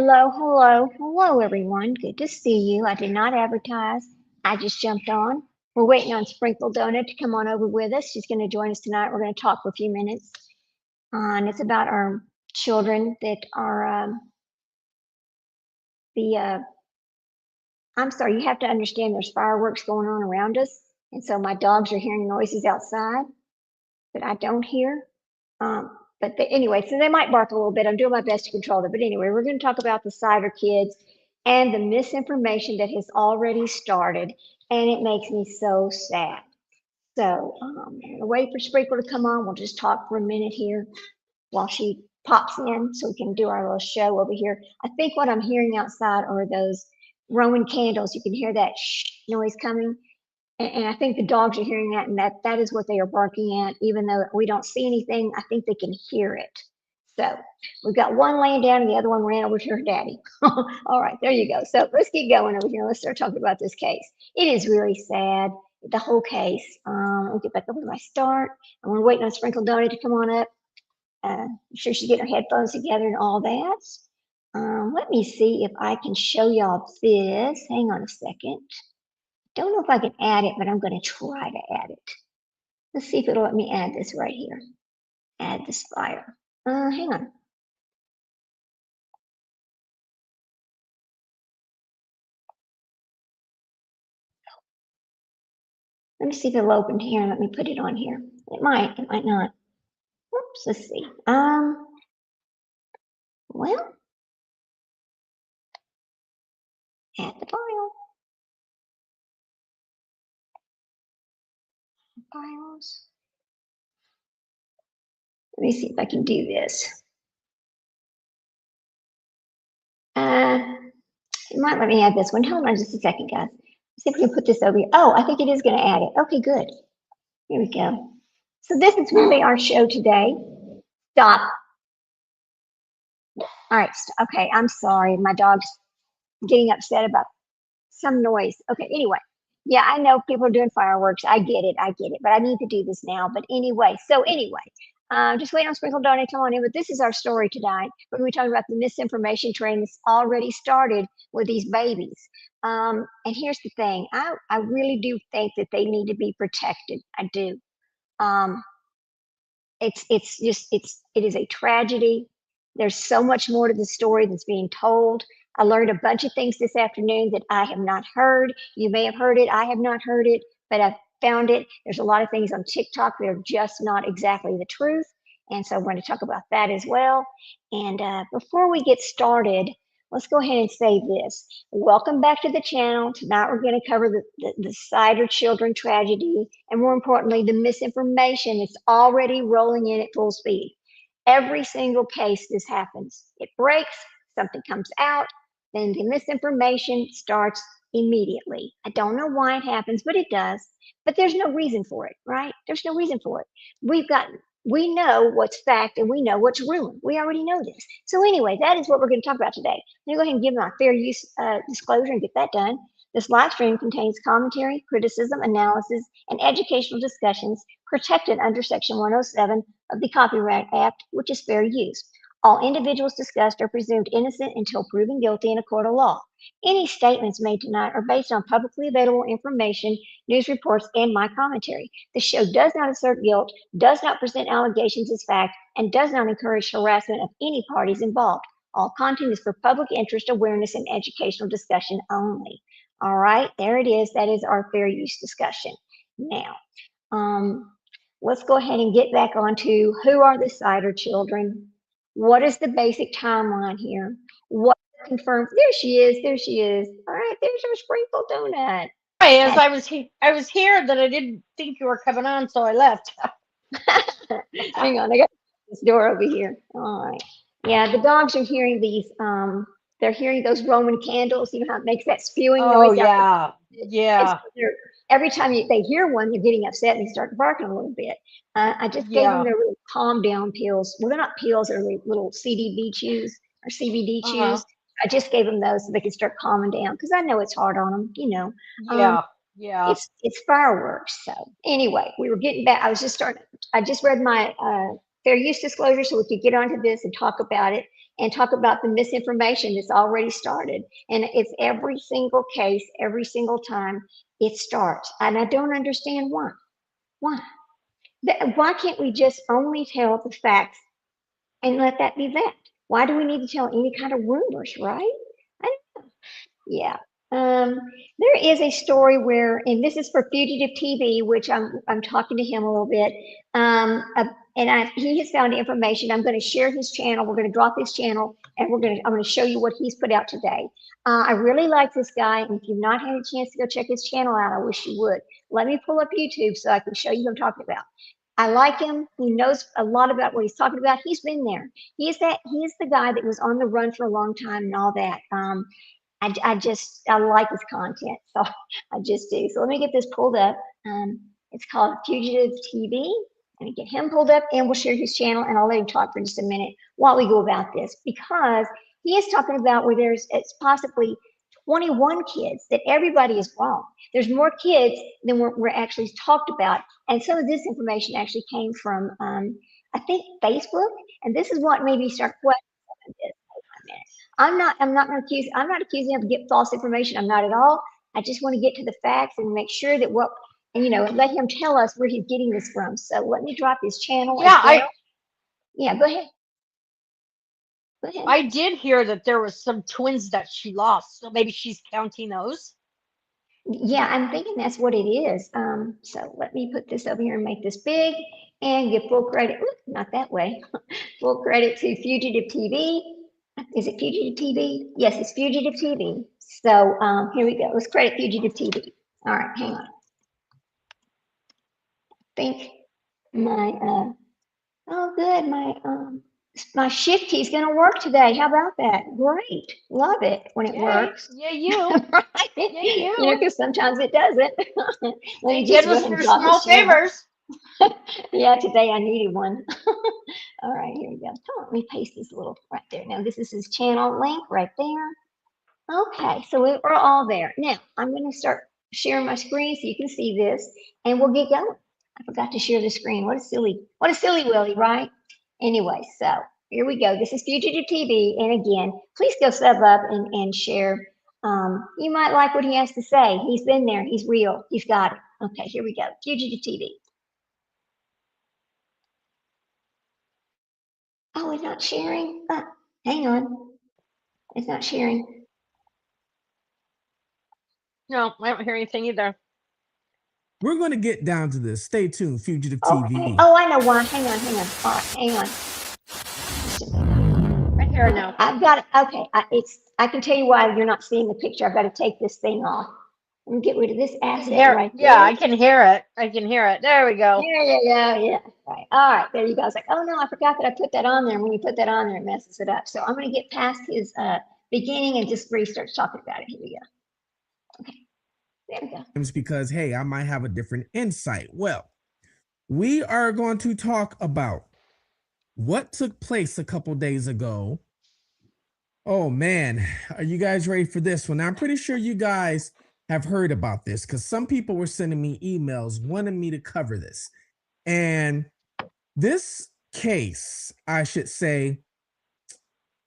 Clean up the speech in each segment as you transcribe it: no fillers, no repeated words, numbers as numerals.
Hello, everyone. Good to see you. I did not advertise. I just jumped on. We're waiting on Sprinkle Donut to come on over with us. She's going to join us tonight. We're going to talk for a few minutes. And it's about our children that are the, I'm sorry, you have to understand there's fireworks going on around us. And so my dogs are hearing noises outside that I don't hear. Anyway, so they might bark a little bit. I'm doing my best to control them. But anyway, we're going to talk about the cider kids and the misinformation that has already started. And it makes me so sad. So I'm going to wait for Sprinkle to come on. We'll just talk for a minute here while she pops in so we can do our little show over here. I think what I'm hearing outside are those Roman candles. You can hear that shh noise coming. And I think the dogs are hearing that, and that is what they are barking at, even though we don't see anything. I think they can hear it. So we've got one laying down and the other one ran over to her daddy. All right, there you go. So let's get going over here. Let's start talking about this case. It is really sad, the whole case. I'll get back over to my start. I'm waiting on Sprinkle Donut to come on up. I'm sure she's getting her headphones together and all that. Let me see if I can show y'all this. Hang on a second. Don't know if I can add it, but I'm going to try to add it. Let's see if it'll let me add this right here. Add this fire. Hang on. Let me see if it'll open here and let me put it on here. It might not. Oops, let's see. Well, add the file. Files. Let me see if I can do this. It might let me add this one. Hold on just a second, guys. Let's see if we can put this over here. Oh, I think it is going to add it. Okay, good. Here we go. So this is really our show today. Stop. All right. Okay, I'm sorry. My dog's getting upset about some noise. Okay, anyway. Yeah, I know people are doing fireworks. I get it. But I need to do this now. But anyway, just waiting on Sprinkle Donut to come on in. But this is our story tonight. We're going to be talking about the misinformation train that's already started with these babies. And here's the thing. I really do think that they need to be protected. I do. It is a tragedy. There's so much more to the story that's being told. I learned a bunch of things this afternoon that I have not heard. You may have heard it. I have not heard it, but I found it. There's a lot of things on TikTok that are just not exactly the truth. And so we're going to talk about that as well. And before we get started, let's go ahead and say this. Welcome back to the channel. Tonight we're going to cover the Cider children tragedy, and more importantly, the misinformation that's already rolling in at full speed. Every single case this happens. It breaks, something comes out, then the misinformation starts immediately. I don't know why it happens, but it does. But there's no reason for it, right? There's no reason for it. We know what's fact and we know what's rumor. We already know this. So anyway, that is what we're going to talk about today. Let me go ahead and give my fair use disclosure and get that done. This live stream contains commentary, criticism, analysis, and educational discussions protected under Section 107 of the Copyright Act, which is fair use. All individuals discussed are presumed innocent until proven guilty in a court of law. Any statements made tonight are based on publicly available information, news reports, and my commentary. The show does not assert guilt, does not present allegations as fact, and does not encourage harassment of any parties involved. All content is for public interest, awareness, and educational discussion only. All right, there it is. That is our fair use discussion. Now, let's go ahead and get back onto who are the Cider children. What is the basic timeline here? What confirmed? There she is. All right, there's your Sprinkle Donut. Hi, as I was here that I didn't think you were coming on, so I left. Hang on, I got this door over here. All right. Yeah, the dogs are hearing these. They're hearing those Roman candles. You know how it makes that spewing Oh noise. yeah, And yeah, so every time they hear one, they're getting upset and they start barking a little bit. I just gave them yeah. their little calm down pills. Well, they're not pills, they're little CBD chews or CBD Uh-huh. chews. I just gave them those so they could start calming down because I know it's hard on them, you know. Um, Yeah, yeah. it's fireworks. So anyway, we were getting back. I just read my fair use disclosure so we could get onto this and talk about it. and talk about the misinformation that's already started. And it's every single case, every single time it starts. And I don't understand why. Why? Why can't we just only tell the facts and let that be that? Why do we need to tell any kind of rumors, right? I Yeah. Um, there is a story where, and this is for Fugitive TV, which I'm talking to him a little bit. He has found information. I'm going to share his channel. We're going to drop his channel, and I'm going to show you what he's put out today. I really like this guy, and if you've not had a chance to go check his channel out, I wish you would. Let me pull up YouTube so I can show you what I'm talking about. I like him. He knows a lot about what he's talking about. He's been there. He is the guy that was on the run for a long time and all that. I like his content, so I just do. So let me get this pulled up. It's called Fugitive TV. Let me get him pulled up, and we'll share his channel, and I'll let him talk for just a minute while we go about this, because he is talking about where it's possibly 21 kids, that everybody is wrong. There's more kids than we're actually talked about, and some of this information actually came from, I think, Facebook, and this is what made me start questioning this. I'm not accusing him of getting false information. I'm not at all. I just want to get to the facts and make sure that let him tell us where he's getting this from. So let me drop his channel. Yeah, yeah, go ahead. Go ahead. I did hear that there was some twins that she lost, so maybe she's counting those. Yeah, I'm thinking that's what it is. So let me put this over here and make this big and give full credit. Ooh, not that way. Full credit to Fugitive TV. Is it Fugitive TV? Yes, it's Fugitive TV. So here we go. Let's credit Fugitive TV. All right, hang on. I think my oh good, my shift key is going to work today. How about that? Great. Love it when it works. Yeah, you. Right? Yeah, You know, because sometimes it doesn't. Let me They just did go us ahead and for drop small this channel. favors. Yeah, today I needed one. All right, here we go. Come on, let me paste this little right there. Now this is his channel link right there. Okay, so we're all there. Now I'm going to start sharing my screen so you can see this, and we'll get going. I forgot to share the screen. What a silly Willy, right? Anyway, so here we go. This is Fugitive TV, and again, please go sub up and share. You might like what he has to say. He's been there. He's real. He's got it. Okay, here we go. Fugitive TV. Oh, it's not sharing. Hang on. It's not sharing. No, I don't hear anything either. We're going to get down to this. Stay tuned, Fugitive Okay. TV. Oh, I know why. Hang on. All right, hang on. Right here now. I've got it. Okay. I can tell you why you're not seeing the picture. I've got to take this thing off. Let me get rid of this asset right there. Yeah, I can hear it. I can hear it. There we go. There you go. Yeah. Right. All right. There you go. I was like, oh no, I forgot that I put that on there. And when you put that on there, it messes it up. So I'm going to get past his beginning and just restart talking about it. Here we go. Okay. There we go. It's because, hey, I might have a different insight. Well, we are going to talk about what took place a couple days ago. Oh man, are you guys ready for this one? I'm pretty sure you guys have heard about this because some people were sending me emails wanting me to cover this. And this case, I should say,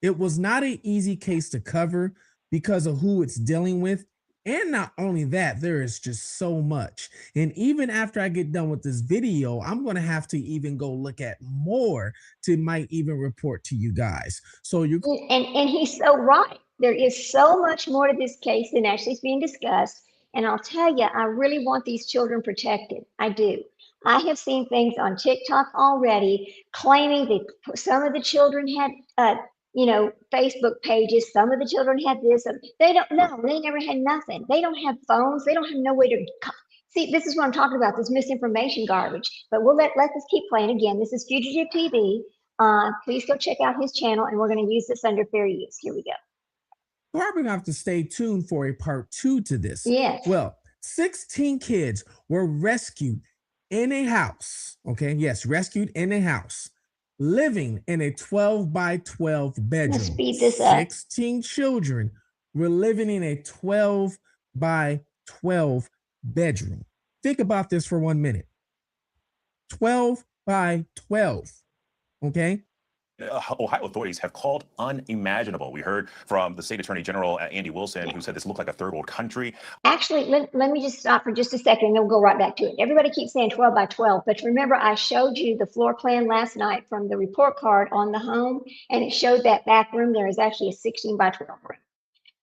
it was not an easy case to cover because of who it's dealing with. And not only that, there is just so much. And even after I get done with this video, I'm going to have to even go look at more to might even report to you guys. So you and he's so right. There is so much more to this case than actually is being discussed. And I'll tell you, I really want these children protected. I do. I have seen things on TikTok already claiming that some of the children had Facebook pages. Some of the children had this. They don't know. They never had nothing. They don't have phones. They don't have no way to see. This is what I'm talking about. This misinformation garbage. But we'll let this keep playing. Again, this is Fugitive TV. Please go check out his channel, and we're going to use this under fair use. Here we go. probably gonna have to stay tuned for a part 2 to this. Yes. Well, 16 kids were rescued in a house. Okay, yes, rescued in a house, living in a 12 by 12 bedroom. Let's speed this up. 16 children were living in a 12 by 12 bedroom. Think about this for 1 minute. 12 by 12. Okay. Ohio authorities have called unimaginable. We heard from the state attorney general, Andy Wilson, who said this looked like a third world country. Actually, let me just stop for just a second and then we'll go right back to it. Everybody keeps saying 12 by 12, but remember I showed you the floor plan last night from the report card on the home, and it showed that back room. There is actually a 16 by 12 room.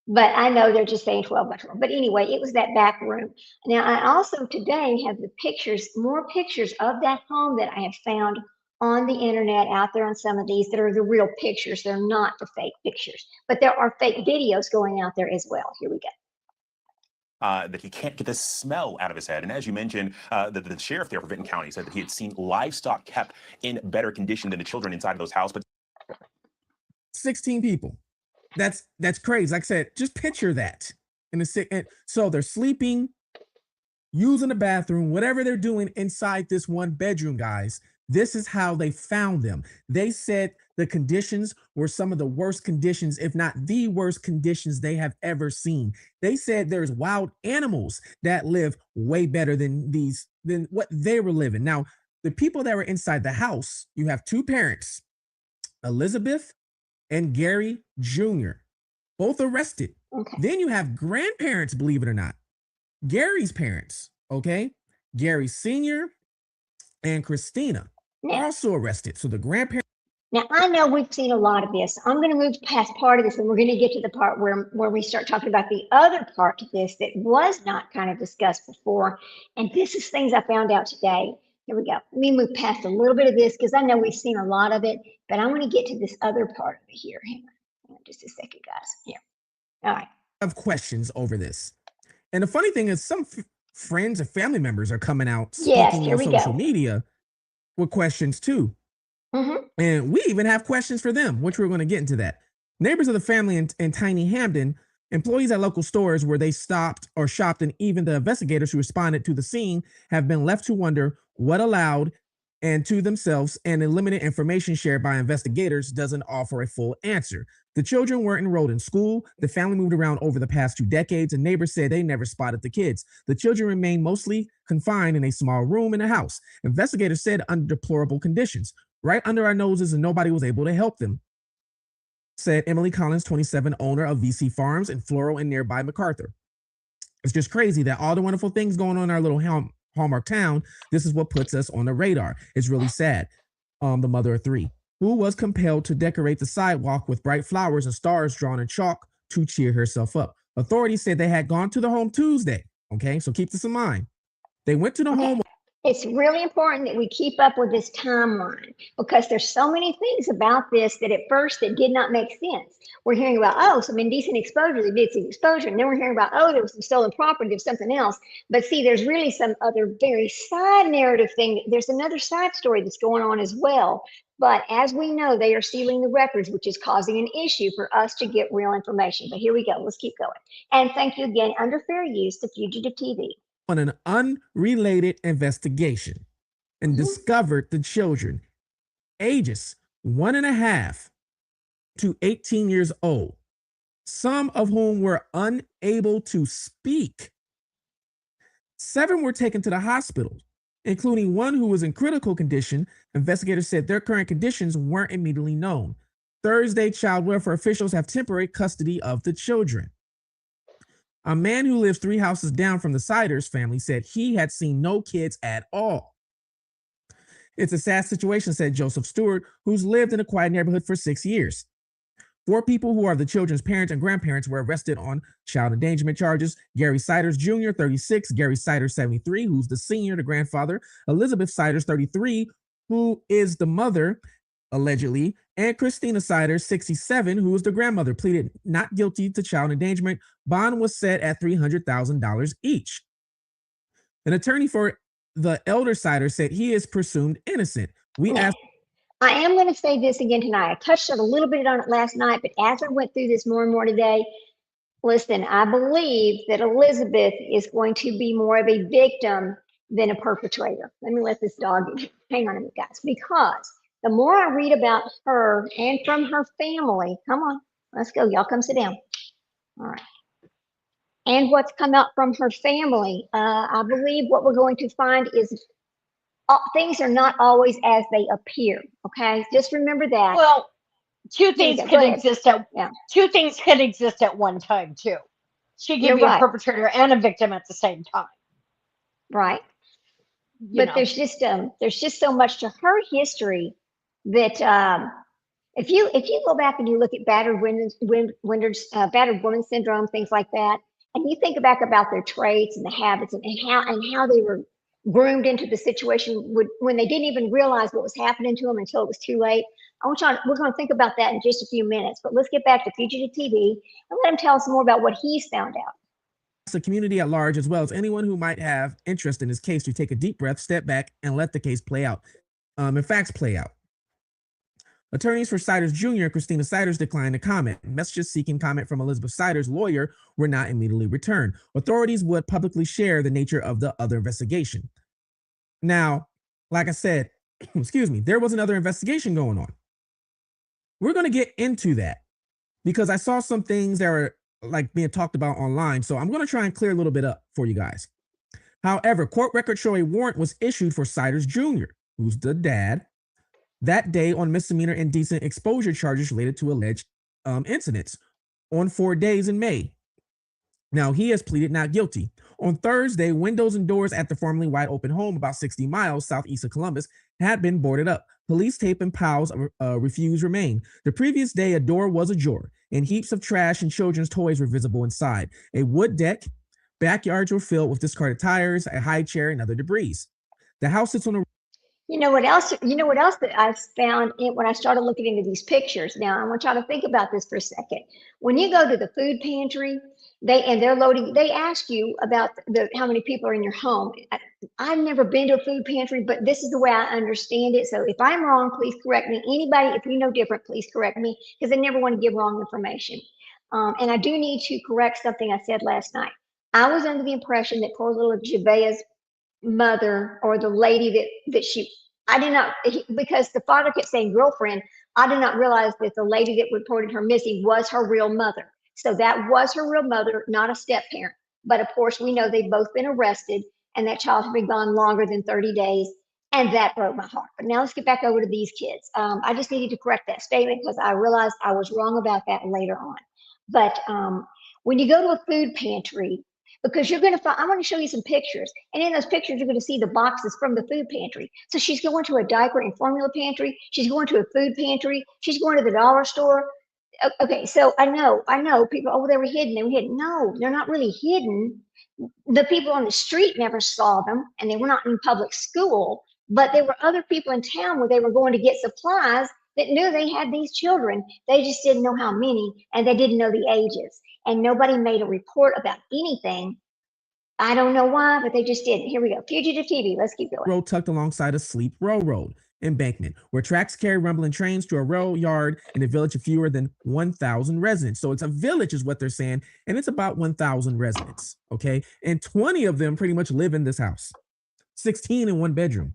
But I know they're just saying 12 by 12. But anyway, it was that back room. Now, I also today have the pictures, more pictures of that home that I have found on the internet out there on some of these that are the real pictures. They're not the fake pictures, but there are fake videos going out there as well. Here we go. That he can't get the smell out of his head. And as you mentioned, the sheriff there for Benton County said that he had seen livestock kept in better condition than the children inside of those houses. But 16 people. That's crazy. Like I said, just picture that in the sick. So they're sleeping, using the bathroom, whatever they're doing inside this one bedroom, guys. This is how they found them. They said the conditions were some of the worst conditions, if not the worst conditions they have ever seen. They said there's wild animals that live way better than what they were living. Now, the people that were inside the house, you have two parents, Elizabeth and Gary Jr., both arrested. Okay. Then you have grandparents, believe it or not. Gary's parents, okay? Gary Sr. and Christina also arrested. So the grandparents. Now, I know we've seen a lot of this. I'm going to move past part of this, and we're going to get to the part where we start talking about the other part to this that was not kind of discussed before. And this is things I found out today. Here we go. Let me move past a little bit of this because I know we've seen a lot of it, but I want to get to this other part of it here. Hang on just a second, guys. Yeah. All right. I have questions over this. And the funny thing is some friends and family members are coming out speaking on social media with questions too. And we even have questions for them, which we're going to get into that. Neighbors of the family in Tiny Hampden, employees at local stores where they stopped or shopped, and even the investigators who responded to the scene have been left to wonder what allowed and to themselves, and the limited information shared by investigators doesn't offer a full answer. The children were enrolled in school. The family moved around over the past 2 decades, and neighbors said they never spotted the kids. The children remained mostly confined in a small room in the house. Investigators said under deplorable conditions, right under our noses, and nobody was able to help them, said Emily Collins, 27, owner of VC Farms in Floral and nearby MacArthur. It's just crazy that all the wonderful things going on in our little Hallmark town, this is what puts us on the radar. It's really sad. The mother of 3, who was compelled to decorate the sidewalk with bright flowers and stars drawn in chalk to cheer herself up. Authorities said they had gone to the home Tuesday. Okay, so keep this in mind. They went to the home. It's really important that we keep up with this timeline because there's so many things about this that at first that did not make sense. We're hearing about, some indecent exposure, and then we're hearing about, there was some stolen property, there's something else. But see, there's really some other very side narrative thing. There's another side story that's going on as well. But as we know, they are stealing the records, which is causing an issue for us to get real information. But here we go. Let's keep going. And thank you again, Under Fair Use, to Fugitive TV. On an unrelated investigation and discovered the children ages 1.5 to 18 years old, some of whom were unable to speak. 7 were taken to the hospital, including one who was in critical condition. Investigators said their current conditions weren't immediately known. Thursday, child welfare officials have temporary custody of the children. A man who lives 3 houses down from the Siders family said he had seen no kids at all. It's a sad situation, said Joseph Stewart, who's lived in a quiet neighborhood for 6 years. 4 people who are the children's parents and grandparents were arrested on child endangerment charges. Gary Siders Jr., 36, Gary Siders, 73, who's the senior, the grandfather, Elizabeth Siders, 33, who is the mother, allegedly, and Christina Siders, 67, who is the grandmother, pleaded not guilty to child endangerment. Bond was set at $300,000 each. An attorney for the elder Siders said he is presumed innocent. I am going to say this again tonight. I touched on a little bit on it last night, but as I went through this more and more today, listen, I believe that Elizabeth is going to be more of a victim than a perpetrator. Let me let this dog hang on a minute, guys, because the more I read about her and from her family, come on, let's go. Y'all come sit down. All right. And what's come out from her family, I believe what we're going to find is things are not always as they appear. Okay, just remember that. Well, two Here you things go. can Go ahead. exist at Yeah, two things can exist at one time too. She could you're be a right. perpetrator and a victim at the same time. Right. You But know. there's just so much to her history that if you go back and you look at battered women syndrome, things like that, and you think back about their traits and the habits and how they were groomed into the situation when they didn't even realize what was happening to them until it was too late. We're going to think about that in just a few minutes, but let's get back to Fugitive TV and let him tell us more about what he's found out. The community at large, as well as anyone who might have interest in this case, to take a deep breath, step back, and let the case play out. And facts play out. Attorneys for Siders Jr. and Christina Siders declined to comment. Messages seeking comment from Elizabeth Siders' lawyer were not immediately returned. Authorities would publicly share the nature of the other investigation. Now, like I said, excuse me, there was another investigation going on. We're going to get into that because I saw some things that are like being talked about online. So I'm going to try and clear a little bit up for you guys. However, court records show a warrant was issued for Siders Jr., who's the dad, that day on misdemeanor indecent exposure charges related to alleged incidents on 4 days in May. Now, he has pleaded not guilty. On Thursday, windows and doors at the formerly wide open home about 60 miles southeast of Columbus had been boarded up. Police tape and piles of refuse remain. The previous day, a door was ajar, and heaps of trash and children's toys were visible inside. A wood deck, backyards were filled with discarded tires, a high chair, and other debris. The house sits on a You know what else? You know what else that I found when I started looking into these pictures? Now I want y'all to think about this for a second. When you go to the food pantry, they're loading. They ask you about how many people are in your home. I've never been to a food pantry, but this is the way I understand it. So if I'm wrong, please correct me. Anybody, if you know different, please correct me because I never want to give wrong information. And I do need to correct something I said last night. I was under the impression that poor little Jabea's mother or the lady that she I did not because the father kept saying girlfriend. I did not realize that the lady that reported her missing was her real mother. So that was her real mother, not a step parent. But of course, we know they've both been arrested and that child had been gone longer than 30 days. And that broke my heart. But now let's get back over to these kids. I just needed to correct that statement because I realized I was wrong about that later on. But when you go to a food pantry, because you're going to find, I'm going to show you some pictures. And in those pictures, you're going to see the boxes from the food pantry. So she's going to a diaper and formula pantry. She's going to a food pantry. She's going to the dollar store. Okay, so I know people, oh, they were hidden. No, they're not really hidden. The people on the street never saw them and they were not in public school, but there were other people in town where they were going to get supplies that knew they had these children. They just didn't know how many and they didn't know the ages. And nobody made a report about anything. I don't know why, but they just didn't. Here we go. Fugitive TV. Let's keep going. road tucked alongside a sleep railroad embankment, where tracks carry rumbling trains to a rail yard in a village of fewer than 1,000 residents. So it's a village is what they're saying, and it's about 1,000 residents, okay? And 20 of them pretty much live in this house, 16 in one bedroom.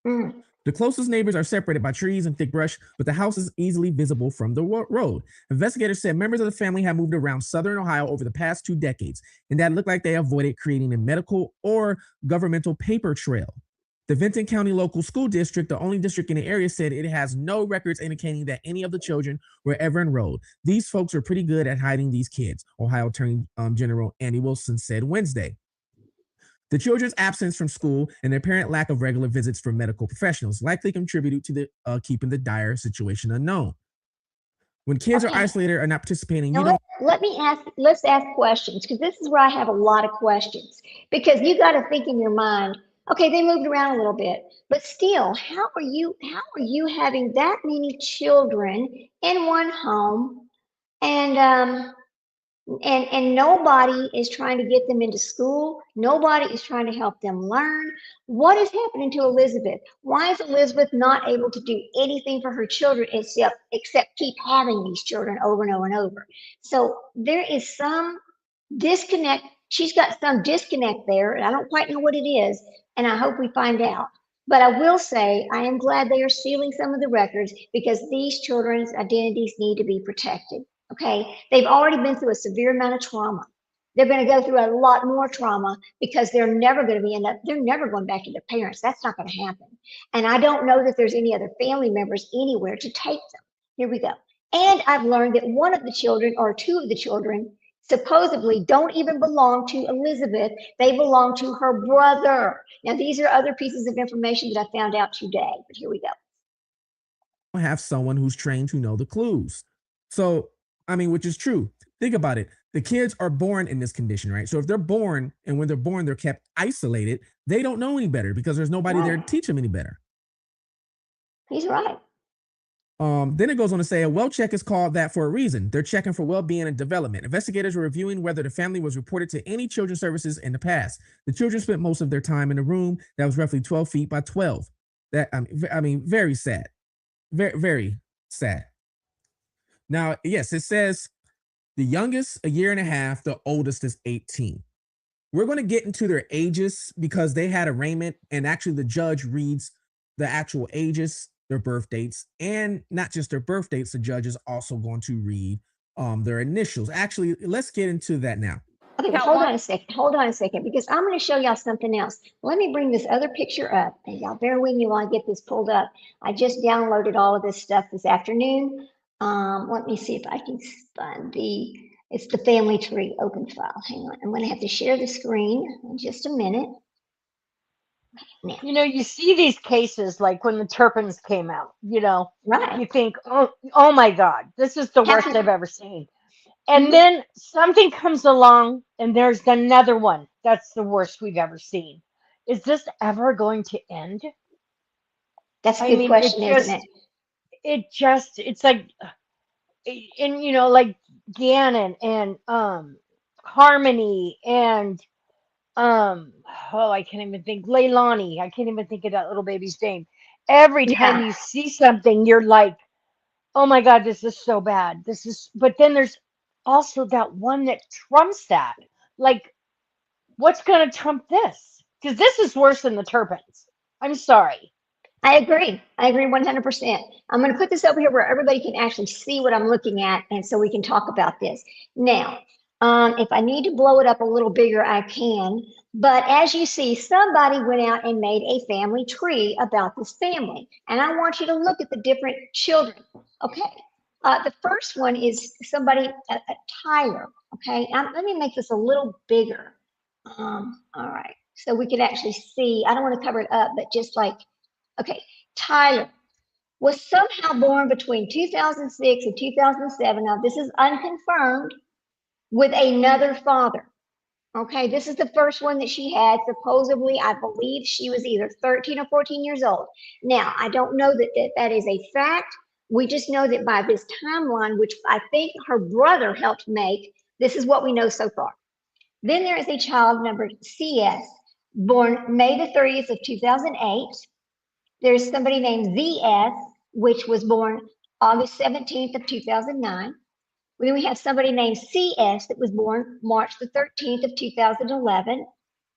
Mm. The closest neighbors are separated by trees and thick brush, but the house is easily visible from the road. Investigators said members of the family have moved around southern Ohio over the past 2 decades, and that looked like they avoided creating a medical or governmental paper trail. The Vinton County Local School District, the only district in the area, said it has no records indicating that any of the children were ever enrolled. These folks are pretty good at hiding these kids, Ohio Attorney General Andy Wilson said Wednesday. The children's absence from school and their apparent lack of regular visits from medical professionals likely contributed to the keeping the dire situation unknown. When kids are isolated or not participating, now let's ask questions because this is where I have a lot of questions because you got to think in your mind, okay, they moved around a little bit, but still, how are you having that many children in one home and nobody is trying to get them into school. Nobody is trying to help them learn. What is happening to Elizabeth? Why is Elizabeth not able to do anything for her children except keep having these children over and over and over? So there is some disconnect. She's got some disconnect there, and I don't quite know what it is, and I hope we find out. But I will say I am glad they are sealing some of the records because these children's identities need to be protected. Okay, they've already been through a severe amount of trauma. they're going to go through a lot more trauma because they're never going to be they're never going back to their parents. That's not going to happen. And I don't know that there's any other family members anywhere to take them. Here we go. And I've learned that one of the children or two of the children supposedly don't even belong to Elizabeth. They belong to her brother. Now, these are other pieces of information that I found out today, but here we go. Have someone who's trained to know the clues. So, I mean, which is true. Think about it. The kids are born in this condition, right? So if they're born and when they're born, they're kept isolated, they don't know any better because there's nobody there to teach them any better. He's right. Then it goes on to say a well check is called that for a reason. They're checking for well-being and development. Investigators were reviewing whether the family was reported to any children's services in the past. The children spent most of their time in a room that was roughly 12 feet by 12. That I mean, very sad. Very, very sad. Now, yes, it says the youngest, 1.5 years, the oldest is 18. We're going to get into their ages because they had arraignment, and actually the judge reads the actual ages, their birth dates, and not just their birth dates, the judge is also going to read their initials. Actually, let's get into that now. Okay, well, hold on a second, because I'm going to show y'all something else. Let me bring this other picture up, and y'all bear with me while I get this pulled up. I just downloaded all of this stuff this afternoon. Let me see if I can find it's the family tree open file. Hang on, I'm going to have to share the screen in just a minute. Now. You know, you see these cases like when the Turpins came out, you know, right. You think, oh my God, this is the worst I've ever seen. And then something comes along and there's another one that's the worst we've ever seen. Is this ever going to end? That's a good question, isn't it? It's like, and you know, like Gannon and Harmony and I can't even think, Leilani. I can't even think of that little baby's name. Every time you see something, you're like, oh my God, this is so bad. But then there's also that one that trumps that. Like, what's going to trump this? Because this is worse than the Turpins. I'm sorry. I agree 100%. I'm going to put this over here where everybody can actually see what I'm looking at, and so we can talk about this. Now, if I need to blow it up a little bigger, I can. But as you see, somebody went out and made a family tree about this family. And I want you to look at the different children. Okay. The first one is somebody, Tyler. Okay. Let me make this a little bigger. All right. So we can actually see. I don't want to cover it up, but just like, okay, Tyler was somehow born between 2006 and 2007. Now, this is unconfirmed, with another father. Okay, this is the first one that she had. Supposedly, I believe she was either 13 or 14 years old. Now, I don't know that is a fact. We just know that by this timeline, which I think her brother helped make, this is what we know so far. Then there is a child number CS, born May the 30th of 2008. There's somebody named ZS, which was born August 17th of 2009. Then we have somebody named CS that was born March the 13th of 2011.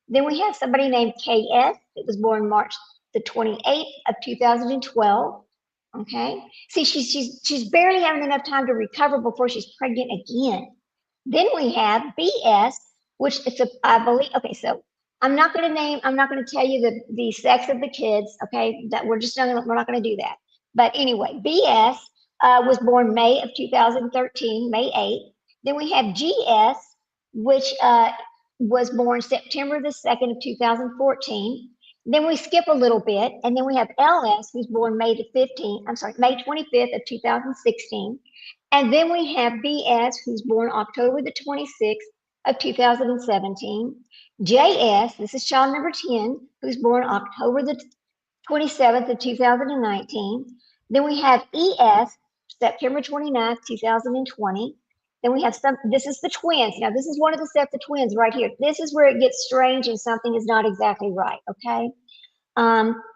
Then we have somebody named KS that was born March the 28th of 2012. Okay. See, she's barely having enough time to recover before she's pregnant again. Then we have BS, which I believe, okay, so I'm not going to tell you the sex of the kids, okay, that we're not going to do that. But anyway, BS was born May of 2013, May 8th. Then we have GS, which was born September the 2nd of 2014. Then we skip a little bit, and then we have LS, who's born May 25th of 2016. And then we have BS, who's born October the 26th of 2017. JS, this is child number 10, who's born October the 27th of 2019. Then we have ES, September 29th, 2020. Then we have this is the twins. Now, this is one of the sets of twins right here. This is where it gets strange and something is not exactly right, okay?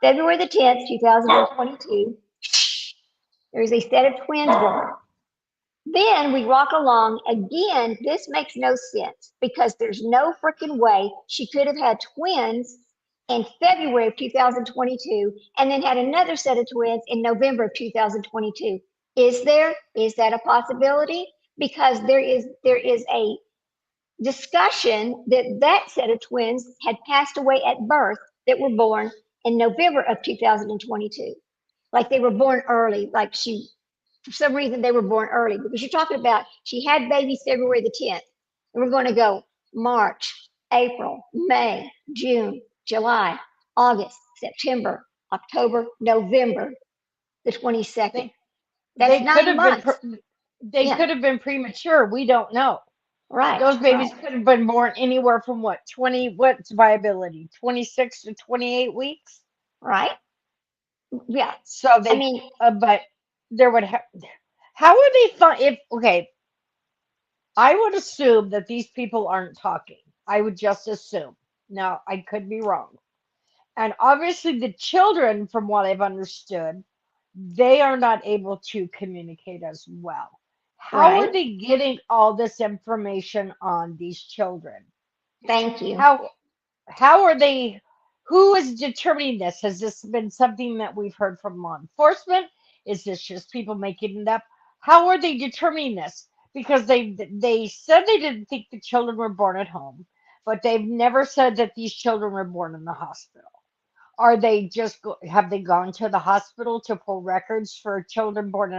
February the 10th, 2022, there's a set of twins born. Then we rock along. Again, this makes no sense because there's no freaking way she could have had twins in February of 2022 and then had another set of twins in November of 2022. Is that a possibility? Because there is a discussion that that set of twins had passed away at birth that were born in November of 2022. Like they were born early, like for some reason, they were born early because you're talking about she had babies February the 10th. And we're going to go March, April, May, June, July, August, September, October, November, the 22nd. They That's they could 9 have been months. they Yeah, could have been premature. We don't know. right, Those right, babies could have been born anywhere from what 20, what's viability? 26 to 28 weeks. right. Yeah. So I they, mean, but there would have. How would they find if? Okay, I would assume that these people aren't talking. I would just assume. Now I could be wrong. And obviously, the children, from what I've understood, they are not able to communicate as well. How right. are they getting all this information on these children? Thank you. How how are they? Who is determining this? Has this been something that we've heard from law enforcement? Is this just people making it up? How are they determining this? Because they said they didn't think the children were born at home, but they've never said that these children were born in the hospital. Are they just have they gone to the hospital to pull records for children born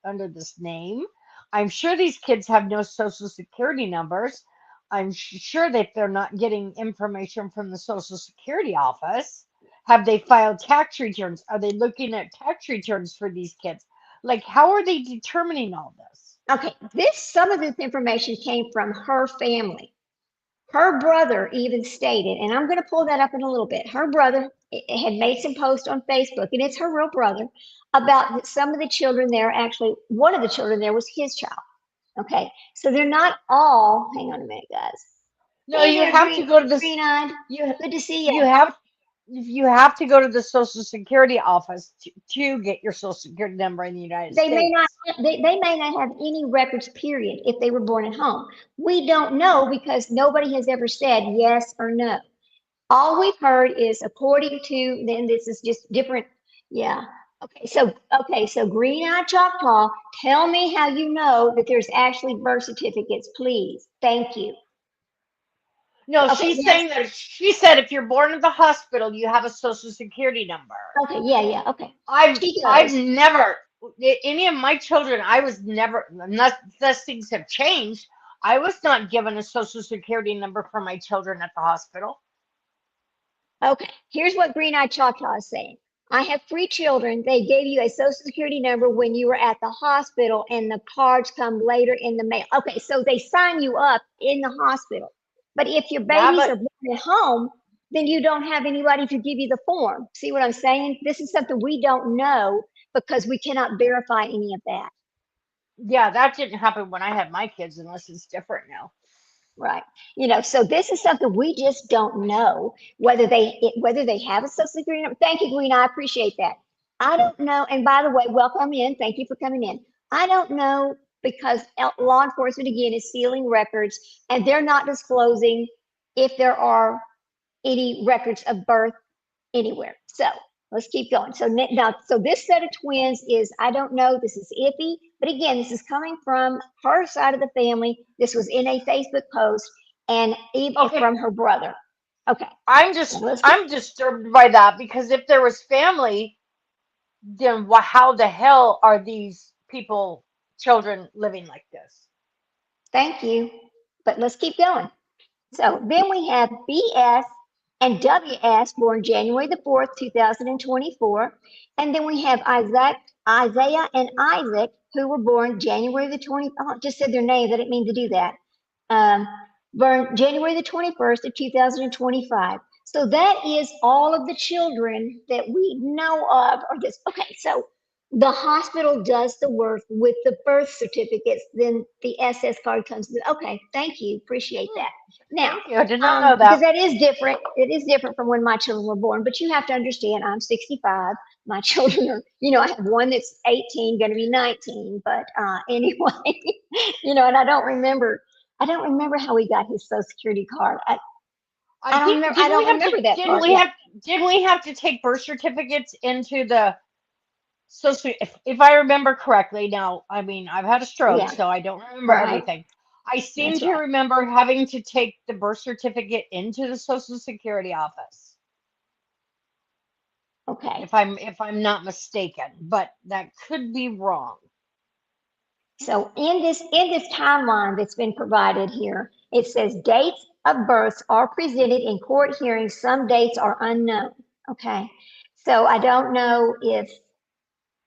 under this name? I'm sure these kids have no social security numbers. I'm sure that they're not getting information from the social security office. Have they filed tax returns? Are they looking at tax returns for these kids? Like, how are they determining all this? Okay, some of this information came from her family. Her brother even stated, and I'm going to pull that up in a little bit. Her brother had made some posts on Facebook, and it's her real brother, about some of the children there. Actually, one of the children there was his child. Okay, so they're not all. Hang on a minute, guys. No, Hey you there, have to go to this. green eyed. You Good to see you you. have you have to go to the Social Security office to get your Social Security number in the United They may not. States. They may not have any records. Period. If they were born at home, we don't know because nobody has ever said yes or no. All we've heard is according to, then this is just different. Yeah. Okay, so Green Eye Choctaw, tell me how you know that there's actually birth certificates, please. Thank you. No, Okay, she's yes. saying that she said if you're born in the hospital, you have a Social Security number. Okay, yeah, okay. I've She I've does. never any of my children. I was never unless things have changed. I was not given a Social Security number for my children at the hospital. Okay, here's what Green Eye Choctaw is saying. I have 3 children. They gave you a social security number when you were at the hospital, and the cards come later in the mail. Okay, so they sign you up in the hospital. But if your Yeah, babies are born at home, then you don't have anybody to give you the form. See what I'm saying? This is something we don't know because we cannot verify any of that. yeah, that didn't happen when I had my kids, unless it's different now. Right. So this is something we just don't know whether they have a social security number. Thank you, Green. I appreciate that. I don't know. And by the way, welcome in. Thank you for coming in. I don't know because law enforcement again is sealing records and they're not disclosing if there are any records of birth anywhere. So let's keep going. So now, so this set of twins is, I don't know, this is iffy, but again, this is coming from her side of the family. This was in a Facebook post and even Okay, from her brother. Okay, so let's keep, I'm disturbed by that because if there was family, then how the hell are these people children living like this? thank you, but let's keep going. So then we have BS and WS born January the 4th, 2024. And then we have Isaiah and Isaac, who were born January the 20th. Oh, just said their names. I didn't mean to do that. Um, Born January the 21st of 2025. So that is all of the children that we know of are this. Okay, so the hospital does the work with the birth certificates, then the SS card comes with. Okay, thank you. Appreciate Hmm, that. Now, thank you. I did not know because that. that is different. It is different from when my children were born, but you have to understand I'm 65. My children are, I have one that's 18, going to be 19. But anyway, and I don't remember how he got his social security card. I think I don't remember that part. Yeah. didn't we have to take birth certificates into the social if I remember correctly now, I mean I've had a stroke, Yeah. so I don't remember Right. everything. I seem That's to right. remember having to take the birth certificate into the Social Security office, Okay. if I'm not mistaken, but that could be wrong. So in this timeline that's been provided here, it says dates of births are presented in court hearings. Some dates are unknown. Okay. So I don't know if,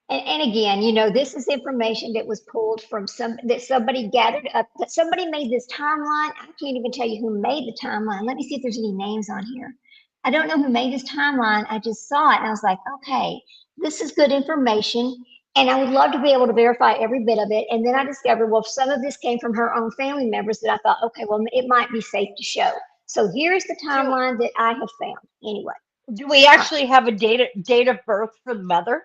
and again, this is information that was pulled from that somebody gathered up, that somebody made this timeline. I can't even tell you who made the timeline. Let me see if there's any names on here. I don't know who made this timeline. I just saw it and I was like, okay, this is good information. And I would love to be able to verify every bit of it. And then I discovered, well, some of this came from her own family members that I thought, okay, well, it might be safe to show. So here's the Do timeline that I have found anyway. do we actually have a date of birth for the mother?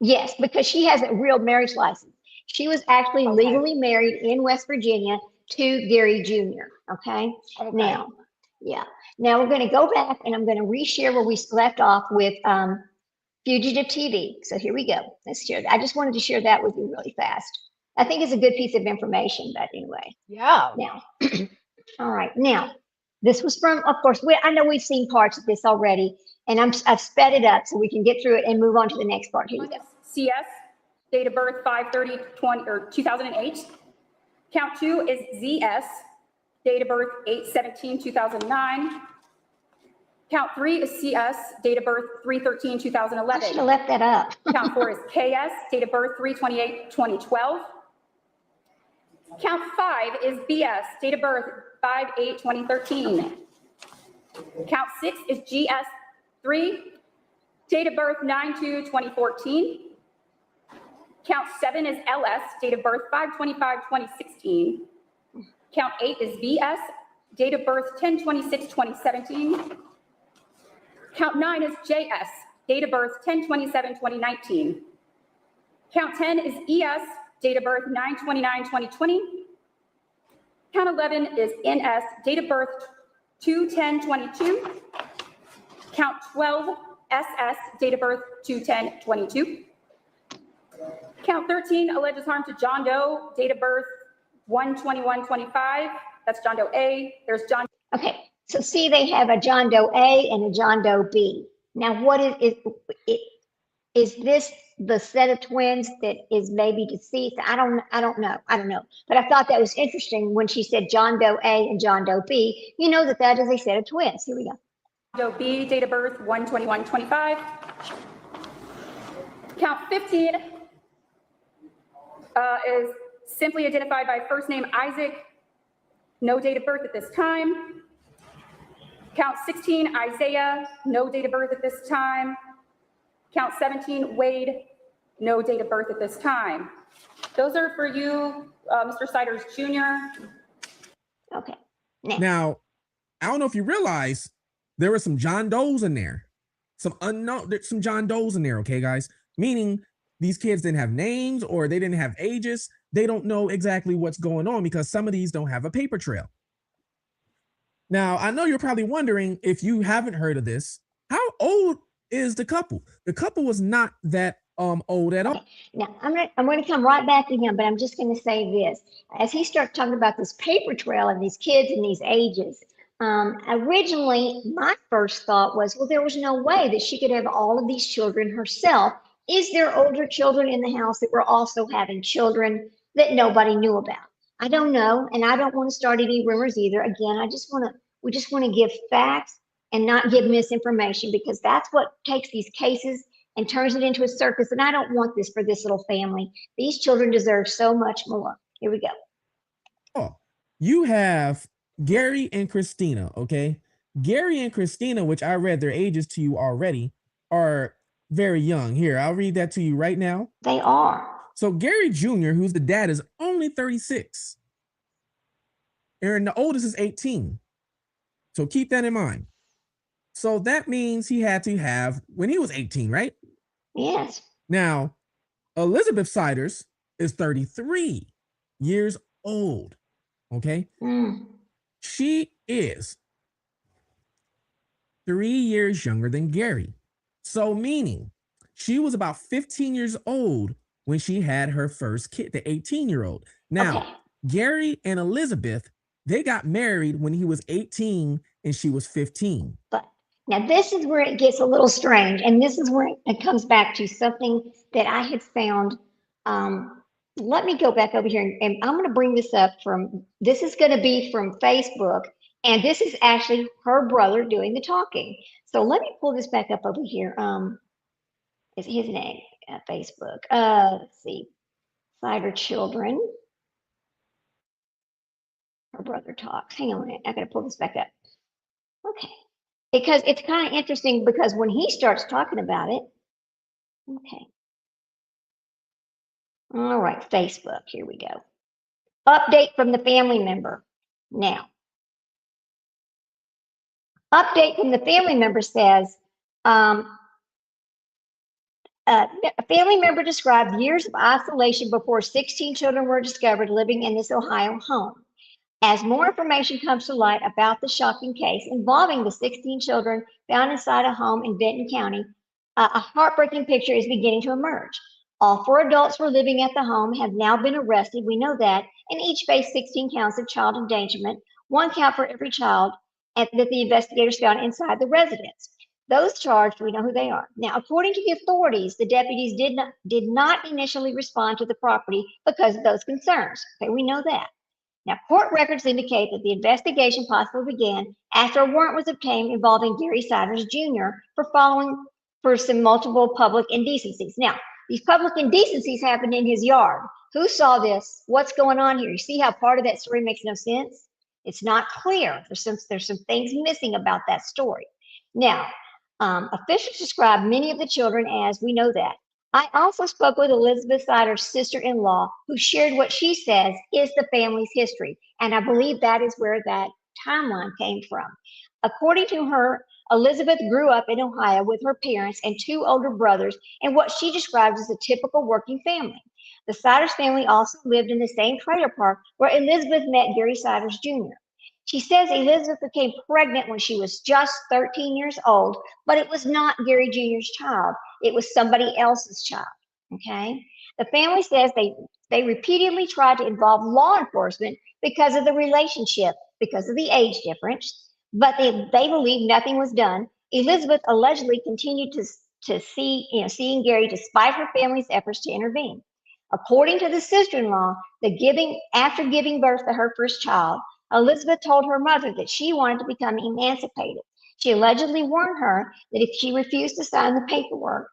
Yes, because she has a real marriage license. She was actually Okay. legally married in West Virginia to Gary Jr. Okay. Okay. Now, yeah. Now we're going to go back and I'm going to reshare where we left off with Fugitive TV. So here we go. Let's share that. I just wanted to share that with you really fast. I think it's a good piece of information, but anyway. Yeah. Now, all right. Now, this was from, of course, I know we've seen parts of this already, and I've sped it up so we can get through it and move on to the next part. Here you go. CS, date of birth 5/30/2008. Count 2 is ZS, date of birth 8/17/2009. Count 3 is CS, date of birth I should have 3/13/2011. left that up. Count 4 is KS, date of birth 3/28/2012. Count 5 is BS, date of birth 5/8/2013. Count 6 is GS3, date of birth 9/2/2014. Count 7 is LS, date of birth 5/25/2016. Count 8 is VS, date of birth 10/26/2017. Count 9 is JS, date of birth 10/27/2019. Count 10 is ES, date of birth 9/29/2020. Count 11 is NS, date of birth 2/10/22. Count 12, SS, date of birth 2/10/22. Count 13, alleges harm to John Doe, date of birth 1/21/25. That's John Doe A. There's John. Okay, so see, they have a John Doe A and a John Doe B. Now, what is this the set of twins that is maybe deceased? I don't know. But I thought that was interesting when she said John Doe A and John Doe B. You know that is a set of twins. Here we go. Doe B, date of birth 1/21/25. Count 15 is simply identified by first name Isaac, no date of birth at this time. Count 16, Isaiah, no date of birth at this time. Count 17, Wade, no date of birth at this time. Those are for you, Mr. Siders Jr. Okay. Now, I don't know if you realize there were some John Does in there. There's some John Does in there, okay, guys? Meaning these kids didn't have names or they didn't have ages. They don't know exactly what's going on because some of these don't have a paper trail. Now, I know you're probably wondering, if you haven't heard of this, how old is the couple? The couple was not that old at all. Now, I'm going to come right back to him, but I'm just going to say this. As he starts talking about this paper trail and these kids and these ages, originally, my first thought was, well, there was no way that she could have all of these children herself. Is there older children in the house that were also having children that nobody knew about? I don't know, and I don't want to start any rumors either. Again, we just want to give facts and not give misinformation, because that's what takes these cases and turns it into a circus. And I don't want this for this little family. These children deserve so much more. Here we go. Oh, you have Gary and Christina, okay? Gary and Christina, which I read their ages to you already, are very young. Here, I'll read that to you right now. They are. So Gary Jr., who's the dad, is only 36. And the oldest is 18. So keep that in mind. So that means he had to have when he was 18, right? Yes. Now, Elizabeth Siders is 33 years old. Okay. She is 3 years younger than Gary. So meaning she was about 15 years old when she had her first kid, the 18-year-old. Now, Gary and Elizabeth, they got married when he was 18 and she was 15. But now this is where it gets a little strange, and this is where it comes back to something that I had found. Let me go back over here, and I'm going to bring this up this is going to be from Facebook, and this is actually her brother doing the talking. So let me pull this back up over here. Is his name at Facebook? Let's see, Cider Children. Her brother talks. Hang on a minute, I got to pull this back up. Okay, because it's kind of interesting because when he starts talking about it, okay. All right, Facebook, here we go. Update from the family member. Now, update from the family member says, a family member described years of isolation before 16 children were discovered living in this Ohio home. As more information comes to light about the shocking case involving the 16 children found inside a home in Benton County, a heartbreaking picture is beginning to emerge. All 4 adults who were living at the home have now been arrested, we know that, and each face 16 counts of child endangerment, 1 count for every child that the investigators found inside the residence. Those charged, we know who they are. Now, according to the authorities, the deputies did not initially respond to the property because of those concerns. Okay, we know that. Now, court records indicate that the investigation possibly began after a warrant was obtained involving Gary Siders Jr. for some multiple public indecencies. Now, these public indecencies happened in his yard. Who saw this? What's going on here? You see how part of that story makes no sense? It's not clear. There's some things missing about that story. Now, officials describe many of the children as, we know that. I also spoke with Elizabeth Sider's sister-in-law, who shared what she says is the family's history. And I believe that is where that timeline came from. According to her, Elizabeth grew up in Ohio with her parents and 2 older brothers in what she describes as a typical working family. The Siders family also lived in the same trailer park where Elizabeth met Gary Siders Jr. She says Elizabeth became pregnant when she was just 13 years old, but it was not Gary Jr.'s child. It was somebody else's child, okay? The family says they repeatedly tried to involve law enforcement because of the relationship, because of the age difference, but they believe nothing was done. Elizabeth allegedly continued to seeing Gary despite her family's efforts to intervene. According to the sister-in-law, after giving birth to her first child, Elizabeth told her mother that she wanted to become emancipated. She allegedly warned her that if she refused to sign the paperwork,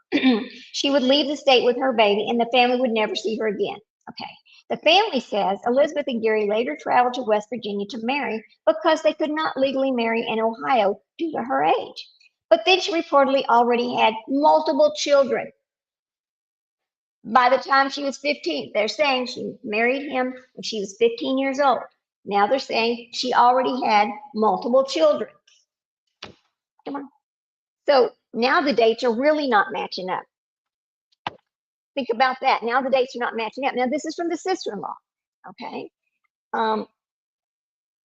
she would leave the state with her baby and the family would never see her again. Okay. The family says Elizabeth and Gary later traveled to West Virginia to marry because they could not legally marry in Ohio due to her age. But then she reportedly already had multiple children. By the time she was 15, they're saying she married him when she was 15 years old. Now they're saying she already had multiple children. Come on. So now the dates are really not matching up. Think about that. Now the dates are not matching up. Now this is from the sister-in-law. Okay.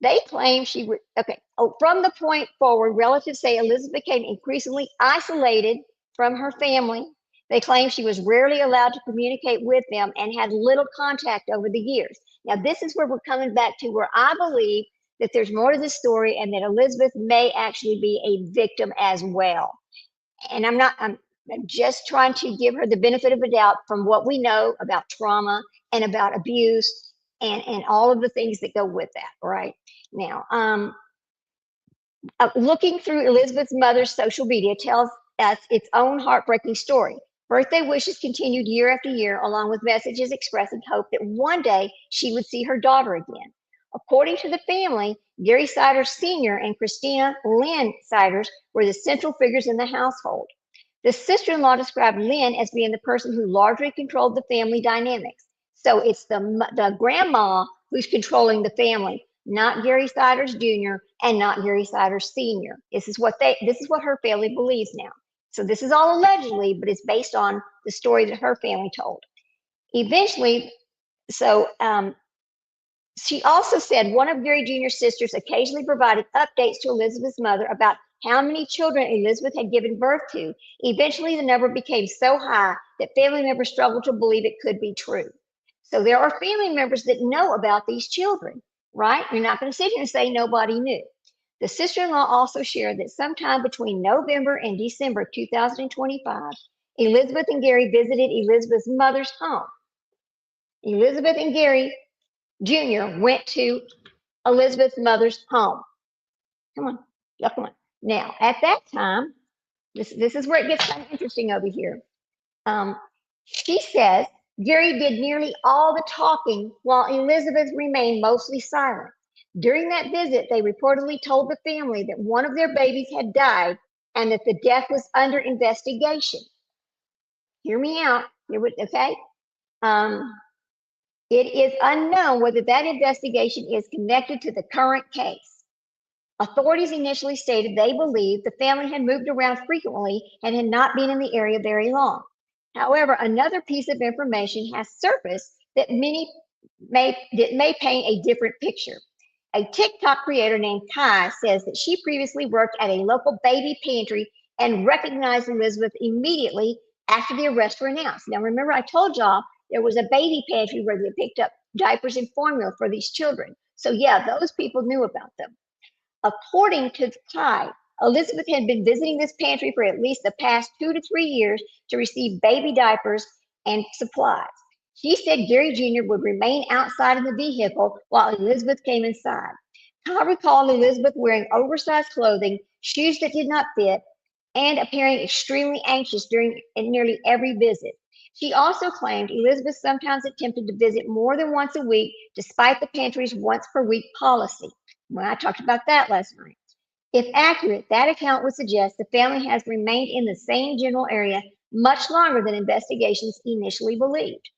They claim she would. Okay. Oh, from the point forward, relatives say Elizabeth became increasingly isolated from her family. They claim she was rarely allowed to communicate with them and had little contact over the years. Now, this is where we're coming back to where I believe that there's more to the story and that Elizabeth may actually be a victim as well. And I'm just trying to give her the benefit of the doubt from what we know about trauma and about abuse and all of the things that go with that, right? Now, looking through Elizabeth's mother's social media tells us its own heartbreaking story. Birthday wishes continued year after year, along with messages expressing hope that one day she would see her daughter again. According to the family, Gary Siders Sr. and Christina Lynn Siders were the central figures in the household. The sister-in-law described Lynn as being the person who largely controlled the family dynamics. So it's the grandma who's controlling the family, not Gary Siders Jr. and not Gary Siders Sr. This is what her family believes now. So this is all allegedly, but it's based on the story that her family told. Eventually, she also said one of Gary Jr.'s sisters occasionally provided updates to Elizabeth's mother about how many children Elizabeth had given birth to. Eventually, the number became so high that family members struggled to believe it could be true. So there are family members that know about these children, right? You're not going to sit here and say nobody knew. The sister-in-law also shared that sometime between November and December 2025, Elizabeth and Gary visited Elizabeth's mother's home. Elizabeth and Gary Jr. went to Elizabeth's mother's home. Come on, y'all, come on. Now, at that time, this is where it gets kind of interesting over here. She says Gary did nearly all the talking while Elizabeth remained mostly silent. During that visit, they reportedly told the family that one of their babies had died and that the death was under investigation. Hear me out. Okay? It is unknown whether that investigation is connected to the current case. Authorities initially stated they believed the family had moved around frequently and had not been in the area very long. However, another piece of information has surfaced that may paint a different picture. A TikTok creator named Kai says that she previously worked at a local baby pantry and recognized Elizabeth immediately after the arrests were announced. Now, remember, I told y'all there was a baby pantry where they picked up diapers and formula for these children. So, yeah, those people knew about them. According to Kai, Elizabeth had been visiting this pantry for at least the past 2 to 3 years to receive baby diapers and supplies. She said Gary Jr. would remain outside in the vehicle while Elizabeth came inside. Kai recalled Elizabeth wearing oversized clothing, shoes that did not fit, and appearing extremely anxious during nearly every visit. She also claimed Elizabeth sometimes attempted to visit more than once a week, despite the pantry's once per week policy. Well, I talked about that last night. If accurate, that account would suggest the family has remained in the same general area much longer than investigations initially believed.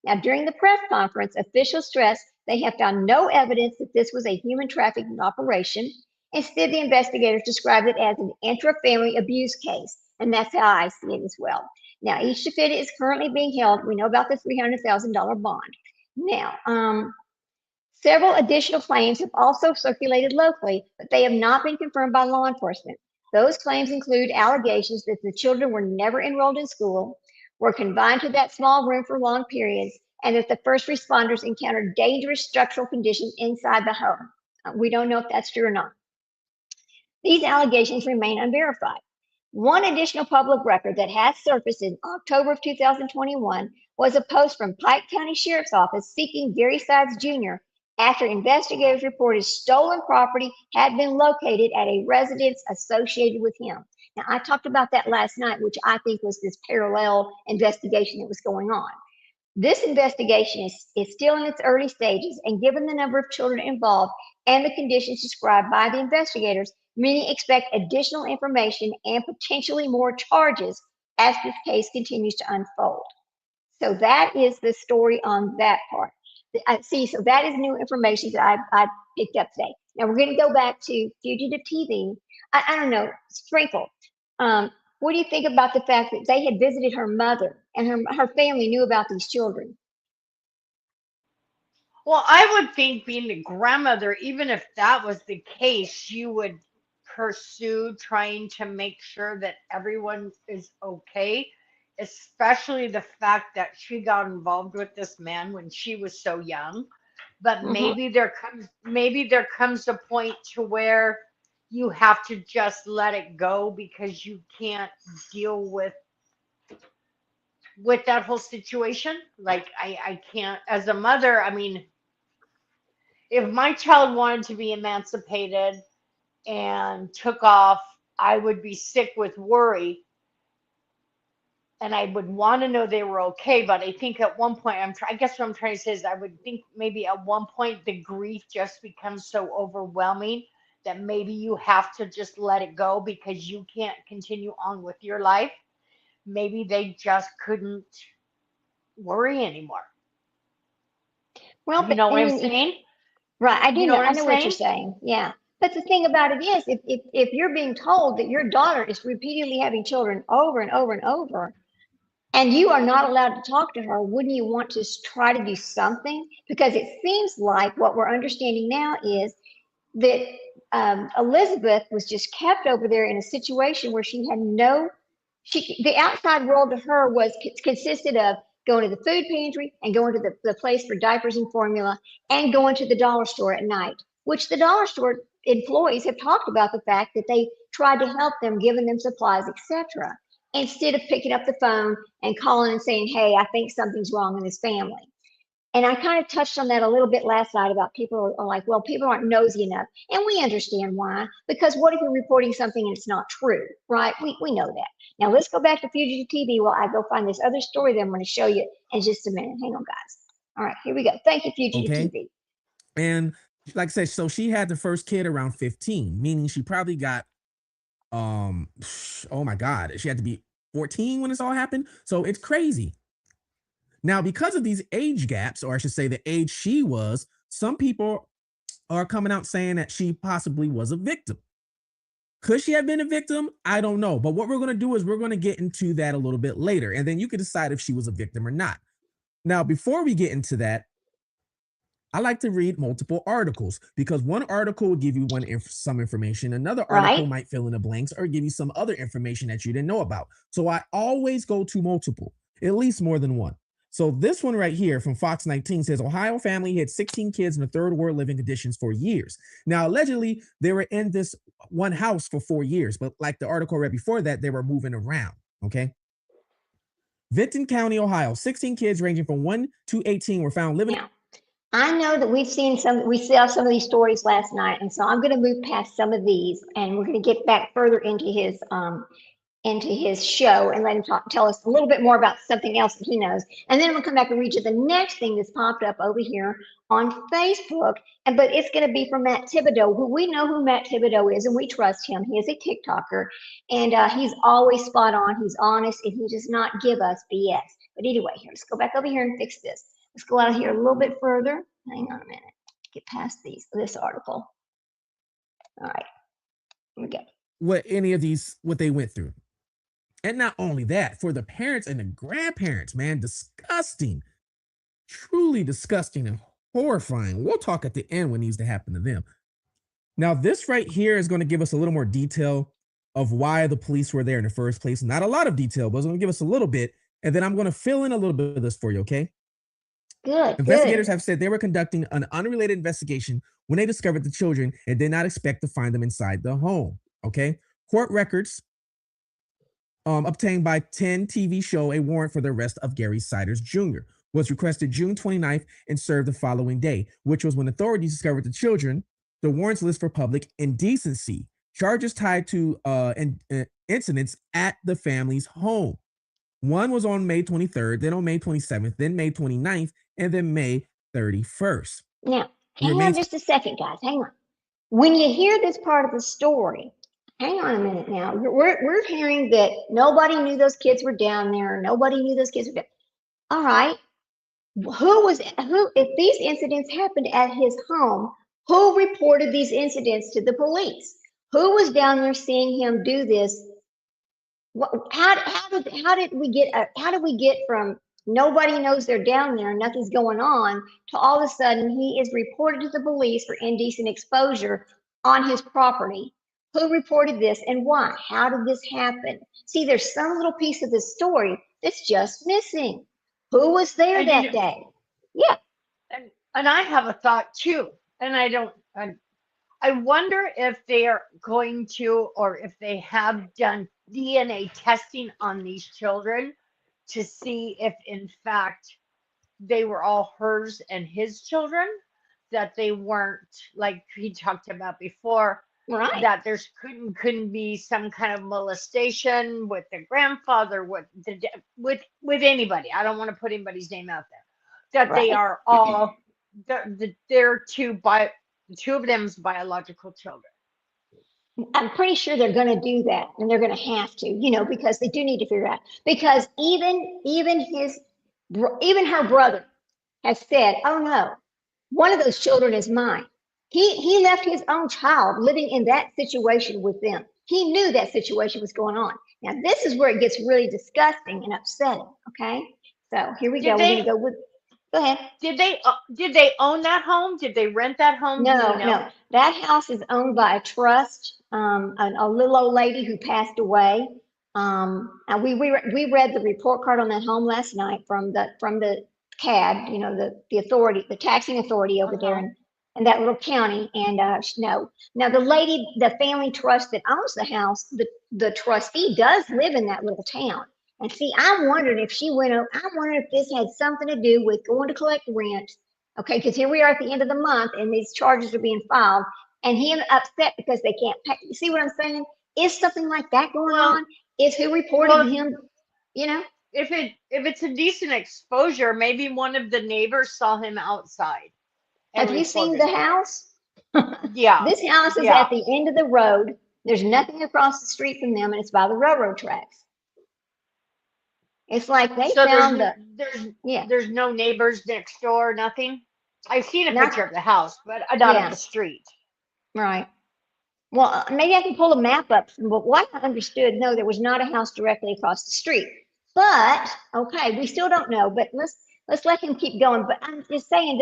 Now, during the press conference, officials stressed they have found no evidence that this was a human trafficking operation. Instead, the investigators described it as an intra-family abuse case, and that's how I see it as well. Now, each defendant is currently being held. We know about the $300,000 bond. Now, several additional claims have also circulated locally, but they have not been confirmed by law enforcement. Those claims include allegations that the children were never enrolled in school, were confined to that small room for long periods, and that the first responders encountered dangerous structural conditions inside the home. We don't know if that's true or not. These allegations remain unverified. One additional public record that has surfaced in October of 2021 was a post from Pike County Sheriff's Office seeking Gary Sides Jr. after investigators reported stolen property had been located at a residence associated with him. Now, I talked about that last night, which I think was this parallel investigation that was going on. This investigation is still in its early stages, and given the number of children involved and the conditions described by the investigators, many expect additional information and potentially more charges as this case continues to unfold. So that is the story on that part. So that is new information that I picked up today. Now we're going to go back to fugitive TV. I don't know, Sprinkle. What do you think about the fact that they had visited her mother and her family knew about these children? Well, I would think being the grandmother, even if that was the case, you would pursue trying to make sure that everyone is okay, especially the fact that she got involved with this man when she was so young. But Mm-hmm. maybe there comes a point to where you have to just let it go because you can't deal with that whole situation. Like I can't, as a mother, I mean, if my child wanted to be emancipated and took off, I would be sick with worry and I would want to know they were okay. But I think at one point, I guess what I'm trying to say is I would think maybe at one point the grief just becomes so overwhelming that maybe you have to just let it go because you can't continue on with your life. Maybe they just couldn't worry anymore. Well, You but know I what I'm mean, saying? right, I do You know know. what I I'm know what you're saying? saying. Yeah. But the thing about it is, if you're being told that your daughter is repeatedly having children over and over and over, and you are not allowed to talk to her, wouldn't you want to try to do something? Because it seems like what we're understanding now is that Elizabeth was just kept over there in a situation where she had no, the outside world to her consisted of going to the food pantry and going to the place for diapers and formula and going to the dollar store at night, which the dollar store employees have talked about the fact that they tried to help them, giving them supplies, etc., instead of picking up the phone and calling and saying, hey, I think something's wrong in this family. And I kind of touched on that a little bit last night about people are like, well, people aren't nosy enough. And we understand why, because what if you're reporting something and it's not true, right? We know that. Now let's go back to Fugitive TV while I go find this other story that I'm going to show you in just a minute. Hang on, guys. All right, here we go. Thank you, Fugitive TV. And like I said, so she had the first kid around 15, meaning she probably got, oh my God, she had to be 14 when this all happened. So it's crazy. Now, because of these age gaps, or I should say the age she was, some people are coming out saying that she possibly was a victim. Could she have been a victim? I don't know. But what we're going to do is we're going to get into that a little bit later, and then you can decide if she was a victim or not. Now, before we get into that, I like to read multiple articles because one article will give you some information. Another article might fill in the blanks or give you some other information that you didn't know about. So I always go to multiple, at least more than one. So this one right here from Fox 19 says Ohio family had 16 kids in the third world living conditions for years. Now, allegedly, they were in this one house for 4 years, but like the article read before that, they were moving around. Okay. Vinton County, Ohio, 16 kids ranging from 1 to 18 were found living. Now, I know that we saw some of these stories last night, and so I'm going to move past some of these, and we're going to get back further into his show and let him tell us a little bit more about something else that he knows. And then we'll come back and read you the next thing that's popped up over here on Facebook. But it's going to be from Matt Thibodeau, who we know who Matt Thibodeau is, and we trust him. He is a TikToker, and he's always spot on. He's honest, and he does not give us BS. But anyway, here, let's go back over here and fix this. Let's go out here a little bit further. Hang on a minute. Get past this article. All right, here we go. What they went through. And not only that, for the parents and the grandparents, man, disgusting, truly disgusting and horrifying. We'll talk at the end what needs to happen to them. Now, this right here is going to give us a little more detail of why the police were there in the first place. Not a lot of detail, but it's going to give us a little bit. And then I'm going to fill in a little bit of this for you, okay? Good. Investigators have said they were conducting an unrelated investigation when they discovered the children and did not expect to find them inside the home, okay? Court records obtained by 10 TV show a warrant for the arrest of Gary Siders Jr. was requested June 29th and served the following day, which was when authorities discovered the children. The warrants list for public indecency, charges tied to incidents at the family's home. One was on May 23rd, then on May 27th, then May 29th, and then May 31st. Now, hang on just a second, guys. Hang on. When you hear this part of the story, hang on a minute now. We're hearing that nobody knew those kids were down there. Nobody knew those kids were down. All right. If these incidents happened at his home, who reported these incidents to the police? Who was down there seeing him do this? How did we get from nobody knows they're down there, nothing's going on, to all of a sudden he is reported to the police for indecent exposure on his property? Who reported this and why? How did this happen? See, there's some little piece of the story that's just missing. Who was there that day? Yeah. And I have a thought too. And I wonder if they are going to, or if they have done DNA testing on these children to see if in fact they were all hers and his children, that they weren't, like he talked about before, right, that there's couldn't be some kind of molestation with the grandfather, with anybody. I don't want to put anybody's name out there. That they are all they're two of them's biological children. I'm pretty sure they're going to do that, and they're going to have to, because they do need to figure out. Because even her brother has said, "Oh no, one of those children is mine." He left his own child living in that situation with them. He knew that situation was going on. Now this is where it gets really disgusting and upsetting. Okay, so here we go. We're going to go with. Go ahead. Did they own that home? Did they rent that home? No. That house is owned by a trust. A little old lady who passed away. And we read the report card on that home last night from the CAD, you know, the authority, the taxing authority over there in that little county. And no, now the lady, the family trust that owns the house, the trustee does live in that little town. And see, I wondered if she went. I wondered if this had something to do with going to collect rent. Okay, because here we are at the end of the month, and these charges are being filed, and him upset because they can't pay. You see what I'm saying? Is something like that going on? Is who reported him? You know, if it's a decent exposure, maybe one of the neighbors saw him outside. Have you seen the house? Yeah. This house is at the end of the road. There's nothing across the street from them, and it's by the railroad tracks. It's like they found there's no neighbors next door, nothing. I've seen a picture of the house, but not of the street. Right. Well, maybe I can pull a map up, but what I understood, no, there was not a house directly across the street. But okay, we still don't know. But let's let him keep going. But I'm just saying,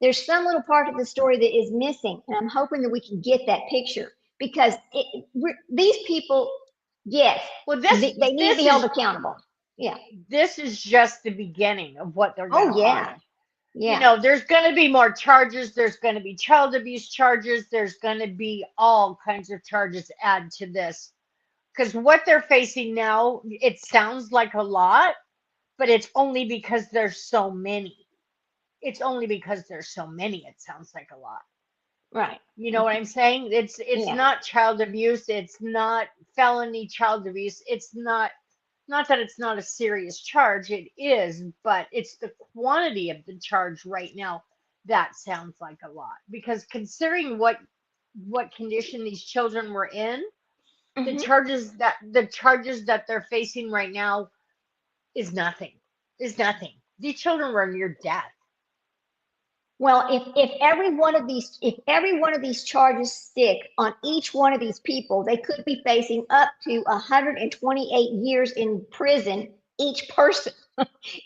there's some little part of the story that is missing, and I'm hoping that we can get that picture because these people, yes, well, they need to be held accountable. Yeah, this is just the beginning of what they're going to find. Yeah. You know, there's going to be more charges. There's going to be child abuse charges. There's going to be all kinds of charges added to this. Because what they're facing now, it sounds like a lot, but it's only because there's so many. It's only because there's so many. It sounds like a lot. Right. You know what I'm saying? It's not child abuse. It's not felony child abuse. It's not that it's not a serious charge. It is, but it's the quantity of the charge right now that sounds like a lot. Because considering what condition these children were in, the charges that they're facing right now is nothing. These children were near death. Well, if every one of these charges stick on each one of these people, they could be facing up to 128 years in prison each person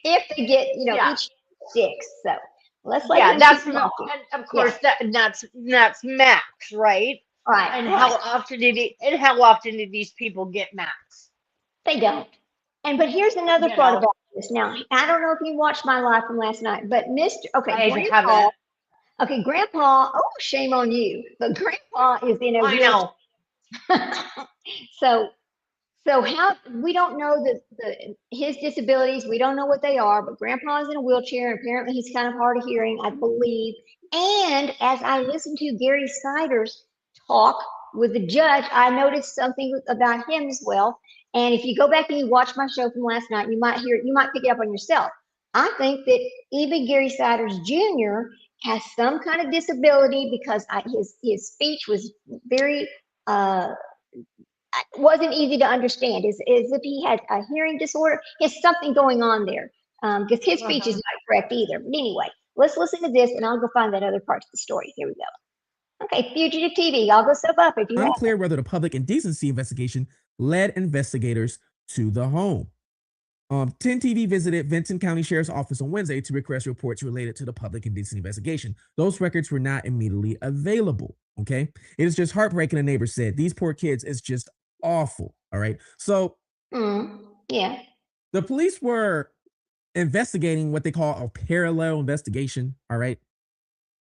if they get each six. So let's let that's and of course that's max, right? Right. And how often did these people get max? They don't. But here's another part about this. Now, I don't know if you watched my live from last night, but Grandpa. Okay, Grandpa. Oh, shame on you. But Grandpa is in a wheelchair. So how we don't know his disabilities. We don't know what they are. But Grandpa is in a wheelchair. Apparently, he's kind of hard of hearing, I believe. And as I listened to Gary Snyder's talk with the judge, I noticed something about him as well. And if you go back and you watch my show from last night, you might pick it up on yourself. I think that even Gary Siders Jr. has some kind of disability because his speech was very wasn't easy to understand. Is if he had a hearing disorder. There's something going on there because his speech is not correct either. But anyway, let's listen to this, and I'll go find that other part of the story. Here we go. Okay, Fugitive TV. I'll go step up if you. Unclear whether the public indecency investigation led investigators to the home. 10 TV visited Vinton County Sheriff's Office on Wednesday to request reports related to the public indecency investigation. Those records were not immediately available. Okay, it is just heartbreaking. A neighbor said, "These poor kids is just awful." All right, so yeah, the police were investigating what they call a parallel investigation. All right.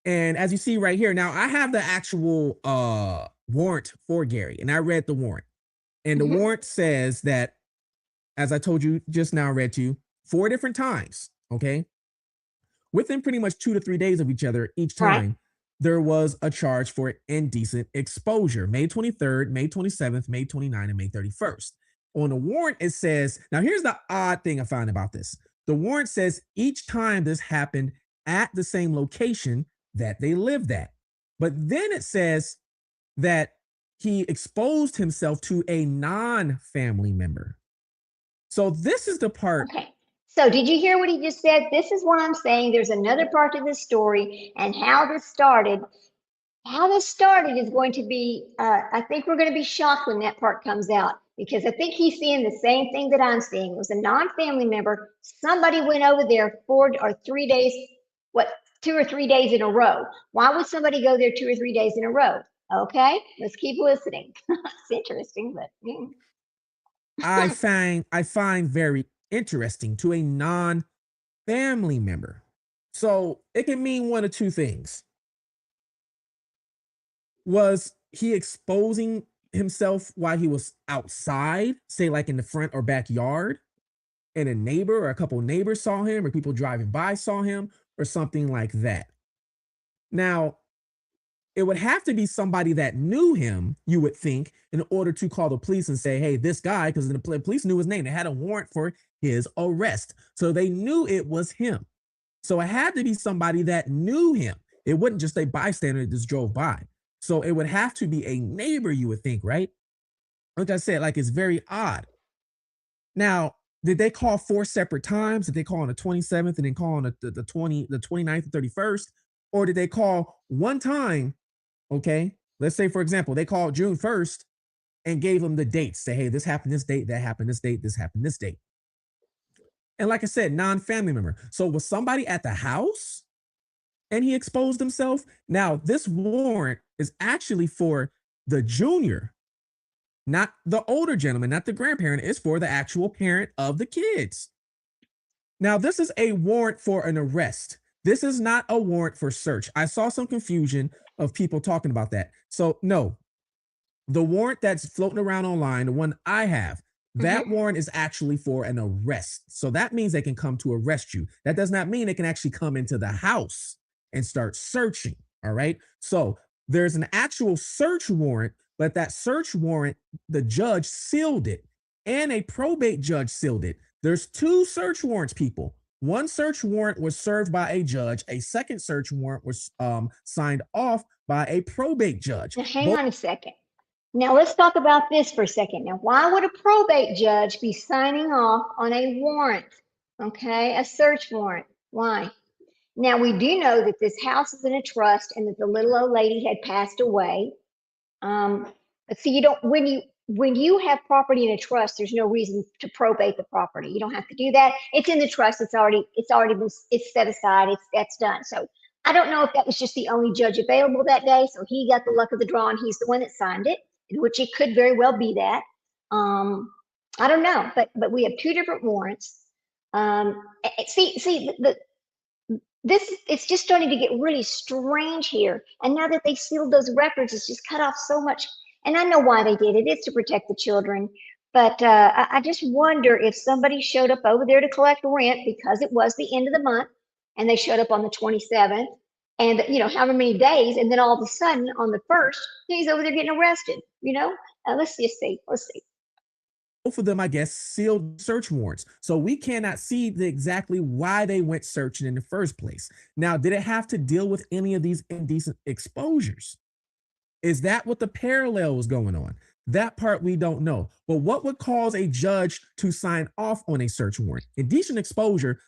And as you see right here, now I have the actual warrant for Gary, and I read the warrant. And the warrant says that, as I told you just now, read to you 4 different times, okay? Within pretty much 2 to 3 days of each other, each time, there was a charge for indecent exposure. May 23rd, May 27th, May 29th, and May 31st. On the warrant, it says, now here's the odd thing I found about this. The warrant says each time this happened at the same location that they lived at. But then it says that he exposed himself to a non-family member. So this is the part. Okay. So did you hear what he just said? This is what I'm saying. There's another part to this story, and how this started. How this started is going to be, I think we're going to be shocked when that part comes out, because I think he's seeing the same thing that I'm seeing. It was a non-family member. Somebody went over there 4 or 3 days, 2 or 3 days in a row. Why would somebody go there 2 or 3 days in a row? Okay, let's keep listening. It's interesting, but I find very interesting to a non-family member. So it can mean one of two things. Was he exposing himself while he was outside, say like in the front or backyard, and a neighbor or a couple neighbors saw him, or people driving by saw him, or something like that? Now, it would have to be somebody that knew him, you would think, in order to call the police and say, hey, this guy, because the police knew his name. They had a warrant for his arrest. So they knew it was him. So it had to be somebody that knew him. It wasn't just a bystander that just drove by. So it would have to be a neighbor, you would think, right? Like I said, like it's very odd. Now, did they call 4 separate times? Did they call on the 27th and then call on the 29th and 31st? Or did they call one time? Okay. Let's say, for example, they called June 1st and gave them the dates. Say, hey, this happened this date, that happened this date, this happened this date. And like I said, non-family member. So was somebody at the house and he exposed himself? Now, this warrant is actually for the junior, not the older gentleman, not the grandparent. It's for the actual parent of the kids. Now, this is a warrant for an arrest. This is not a warrant for search. I saw some confusion of people talking about that. So, no, the warrant that's floating around online, the one I have, that warrant is actually for an arrest. So that means they can come to arrest you. That does not mean they can actually come into the house and start searching. All right. So there's an actual search warrant, but that search warrant, the judge sealed it and a probate judge sealed it. There's 2 search warrants, people. One search warrant was served by a judge. A second search warrant was signed off by a probate judge. Now, hang on a second. Now, let's talk about this for a second. Now, why would a probate judge be signing off on a warrant? Okay, a search warrant. Why? Now, we do know that this house is in a trust and that the little old lady had passed away. But see, you don't, when you have property in a trust, there's no reason to probate the property. You don't have to do that. It's in the trust. It's already been, it's set aside. That's done. So I don't know if that was just the only judge available that day. So he got the luck of the draw and he's the one that signed it, which it could very well be that. I don't know, but we have 2 different warrants. It's just starting to get really strange here. And now that they sealed those records, it's just cut off so much. And I know why they did it. It's to protect the children. But I just wonder if somebody showed up over there to collect rent because it was the end of the month and they showed up on the 27th and, however many days. And then all of a sudden on the 1st, he's over there getting arrested, let's just see. Let's see. Both of them, I guess, sealed search warrants. So we cannot see exactly why they went searching in the first place. Now, did it have to deal with any of these indecent exposures? Is that what the parallel was going on? That part we don't know. But what would cause a judge to sign off on a search warrant? Indecent exposure,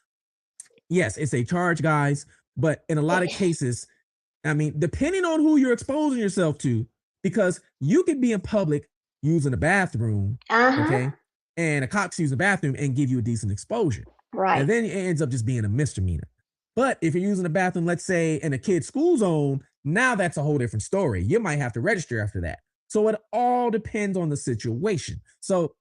yes, it's a charge, guys. But in a lot of cases, I mean, depending on who you're exposing yourself to, because you could be in public using a bathroom, okay, and a cop's using the bathroom and give you a decent exposure. Right. And then it ends up just being a misdemeanor. But if you're using a bathroom, let's say in a kid's school zone, now that's a whole different story. You might have to register after that. So it all depends on the situation. So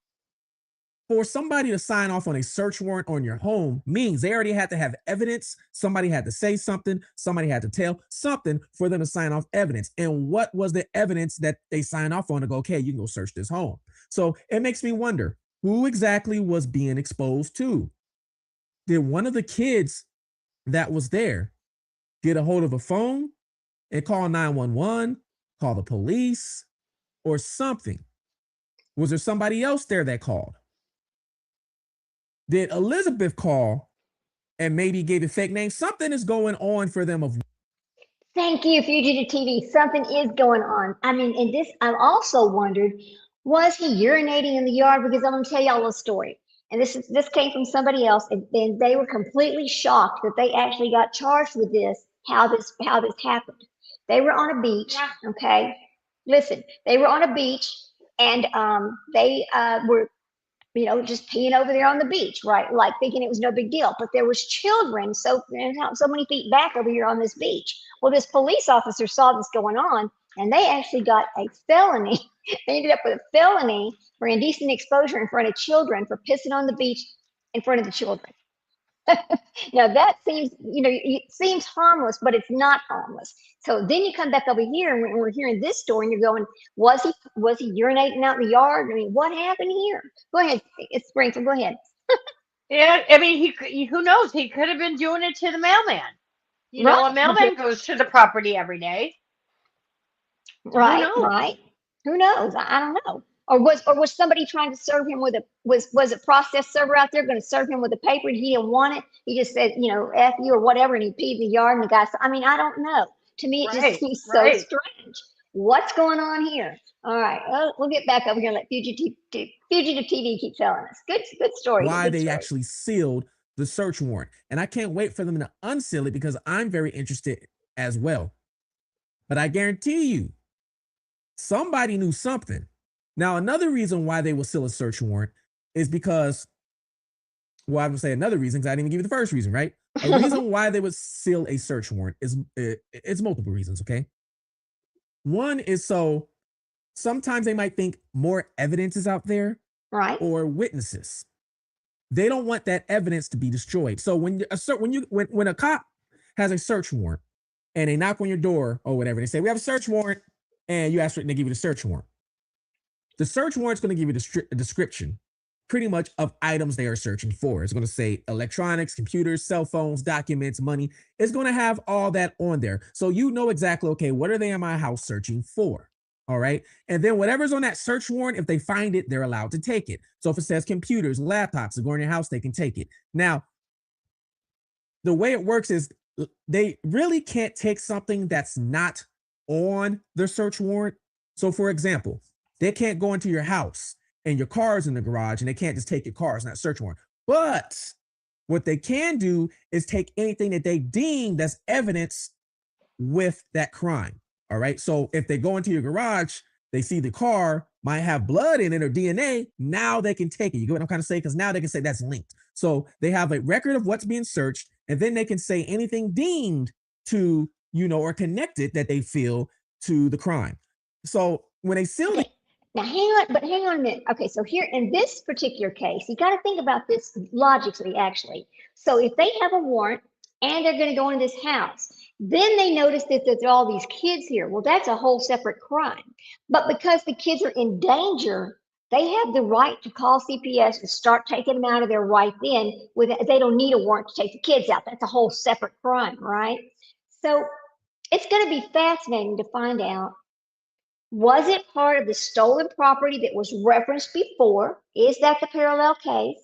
for somebody to sign off on a search warrant on your home means they already had to have evidence. Somebody had to say something. Somebody had to tell something for them to sign off evidence. And what was the evidence that they signed off on to go, okay, you can go search this home? So it makes me wonder, who exactly was being exposed to? Did one of the kids that was there get a hold of a phone and call 911, call the police, or something? Was there somebody else there that called? Did Elizabeth call and maybe gave a fake name? Something is going on for them. Thank you, Fugitive TV. Something is going on. I mean, and this, I've also wondered, was he urinating in the yard? Because I'm going to tell y'all a story. And this came from somebody else, and they were completely shocked that they actually got charged with this, how this happened. They were on a beach, okay? Listen, they were on a beach, and they were just peeing over there on the beach, right? Like thinking it was no big deal. But there was children so many feet back over here on this beach. Well, this police officer saw this going on, and they actually got a felony. They ended up with a felony for indecent exposure in front of children for pissing on the beach in front of the children. Now that seems, it seems harmless, but it's not harmless. So then you come back over here, and we're hearing this story, and you're going, was he urinating out in the yard? I mean, what happened here? Go ahead, it's Springfield. Go ahead. Yeah, I mean, who knows? He could have been doing it to the mailman. You know, a mailman goes to the property every day. Right, Who knows? right. Who knows? I don't know. Or was somebody trying to serve him with was a process server out there going to serve him with a paper and he didn't want it? He just said, F you or whatever, and he peed in the yard, and the guy said, I mean, I don't know. To me, it just seems so strange. What's going on here? All right, well, we'll get back over here and let Fugitive TV keep telling us. Good story. Why good they story. actually sealed the search warrant. And I can't wait for them to unseal it because I'm very interested as well. But I guarantee you, somebody knew something. Now, another reason why they will seal a search warrant is because, well, I would say another reason, because I didn't even give you the first reason, right? A reason why they would seal a search warrant is it's multiple reasons, okay? One is so sometimes they might think more evidence is out there, right? Or witnesses. They don't want that evidence to be destroyed. So when a cop has a search warrant and they knock on your door or whatever, they say, we have a search warrant, and you ask for it and they give you the search warrant. The search warrant's going to give you a description pretty much of items they are searching for. It's going to say electronics, computers, cell phones, documents, money. It's going to have all that on there. So you know exactly, okay, what are they in my house searching for? All right. And then whatever's on that search warrant, if they find it, they're allowed to take it. So if it says computers, laptops, that go in your house, they can take it. Now, the way it works is they really can't take something that's not on their search warrant. So for example, they can't go into your house and your car's in the garage and they can't just take your car. It's not search warrant. But what they can do is take anything that they deem that's evidence with that crime. All right. So if they go into your garage, they see the car might have blood in it or DNA. Now they can take it. You get what I'm kind of saying? Because now they can say that's linked. So they have a record of what's being searched, and then they can say anything deemed to, or connected that they feel to the crime. So when they seal it. Now hang on a minute. Okay, so here in this particular case, you got to think about this logically, actually. So if they have a warrant and they're going to go into this house, then they notice that there's all these kids here. Well, that's a whole separate crime. But because the kids are in danger, they have the right to call CPS and start taking them out of there right then. They don't need a warrant to take the kids out. That's a whole separate crime, right? So it's going to be fascinating to find out, was it part of the stolen property that was referenced before? Is that the parallel case?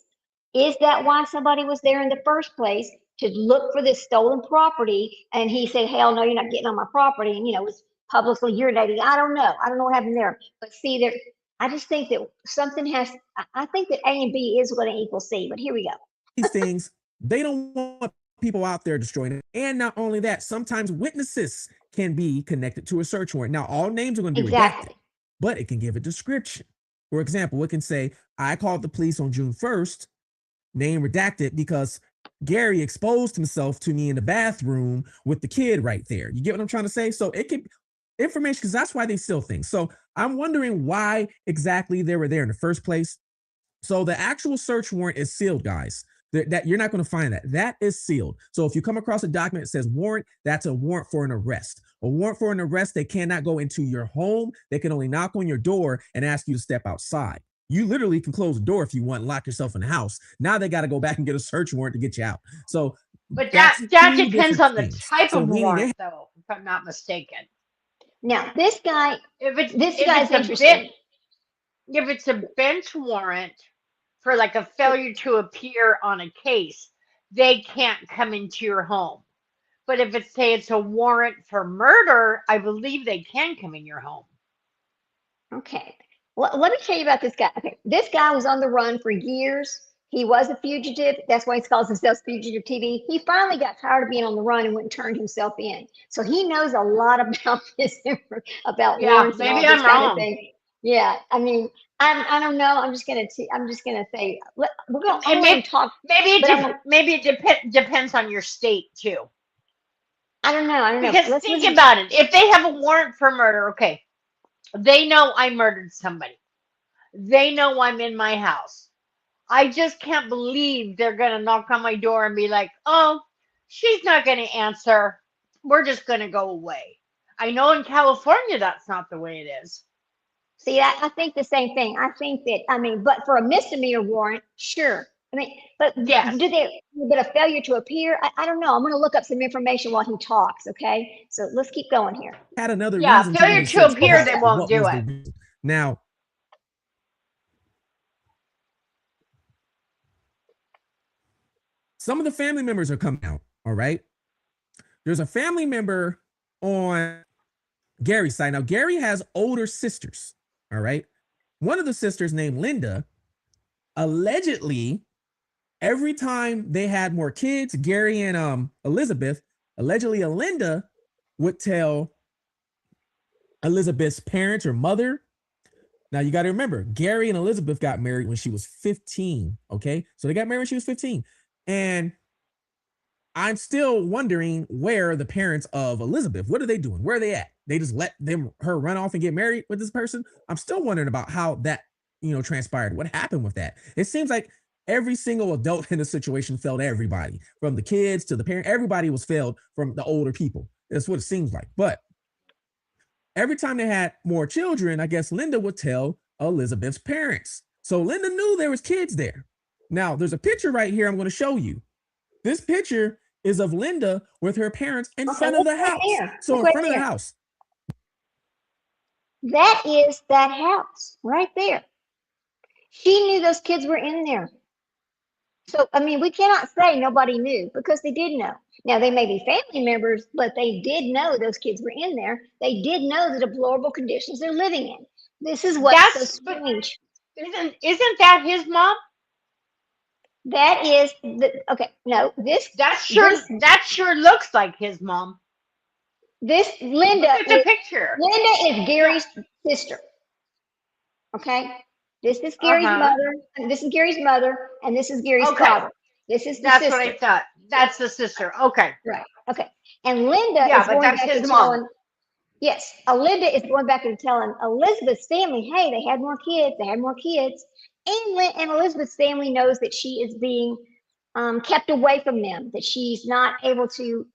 Is that why somebody was there in the first place, to look for this stolen property? And he said, hell no, you're not getting on my property. And, was publicly urinating. I don't know. I don't know what happened there. But see, I just think that I think that A and B is going to equal C. But here we go. These things, they don't want people out there destroying it. And not only that, sometimes witnesses can be connected to a search warrant. Now, all names are going to be redacted, but it can give a description. For example, it can say, I called the police on June 1st, name redacted, because Gary exposed himself to me in the bathroom with the kid right there. You get what I'm trying to say? So it can information, because that's why they seal things. So I'm wondering why exactly they were there in the first place. So the actual search warrant is sealed, guys. That you're not going to find that is sealed. So if you come across a document that says warrant, that's a warrant for an arrest. A warrant for an arrest, they cannot go into your home. They can only knock on your door and ask you to step outside. You literally can close the door if you want and lock yourself in the house. Now they got to go back and get a search warrant to get you out. So, but that depends on the type of warrant, though, if I'm not mistaken. Now, this guy, if it's a bench warrant for like a failure to appear on a case, they can't come into your home. But if it's a warrant for murder, I believe they can come in your home. Okay. Well, let me tell you about this guy. Okay. This guy was on the run for years. He was a fugitive. That's why he calls himself Fugitive TV. He finally got tired of being on the run and went and turned himself in. So he knows a lot about this, about warrants and all this kind of thing. Yeah, I mean, I don't know. I'm just gonna say we're gonna talk. Maybe it depends on your state too. I don't know. Because think about it. If they have a warrant for murder, okay, they know I murdered somebody. They know I'm in my house. I just can't believe they're going to knock on my door and be like, oh, she's not going to answer. We're just going to go away. I know in California that's not the way it is. See, I think the same thing. I think that, I mean, but for a misdemeanor warrant, sure. I mean, but Yes. but a failure to appear, I don't know. I'm going to look up some information while he talks. Okay. So let's keep going here. Had another Yeah, reason to failure even to search appear, they won't what do was it. the reason. Now, some of the family members are coming out. All right. There's a family member on Gary's side. Now, Gary has older sisters. All right. One of the sisters, named Linda, allegedly, every time they had more kids, Gary and Elizabeth, allegedly, Linda would tell Elizabeth's parents or mother. Now you got to remember, Gary and Elizabeth got married when she was 15. Okay. So they got married when she was 15. And I'm still wondering where the parents of Elizabeth, what are they doing? Where are they at? They just let her run off and get married with this person. I'm still wondering about how that, transpired. What happened with that? It seems like every single adult in the situation failed everybody, from the kids to the parent. Everybody was failed from the older people. That's what it seems like. But every time they had more children, I guess Linda would tell Elizabeth's parents. So Linda knew there was kids there. Now, there's a picture right here I'm going to show you. This picture is of Linda with her parents in front of the house. So in front of the house. That is that house right there. She knew those kids were in there. So, I mean, we cannot say nobody knew, because they did know. Now, they may be family members, but they did know those kids were in there. They did know the deplorable conditions they're living in. This is what's so strange. Isn't that his mom? That is okay. No, that sure looks like his mom. This Linda Look at the picture. Linda is Gary's sister. Okay, this is Gary's mother. And this is Gary's mother, and this is Gary's father. This is the sister. That's what I thought. That's the sister. Okay. Right. Okay. And Linda is going that's back his and mom. telling. Yes, Linda is going back and telling Elizabeth's family, hey, they had more kids. They had more kids. And Elizabeth's family knows that she is being kept away from them, that she's not able to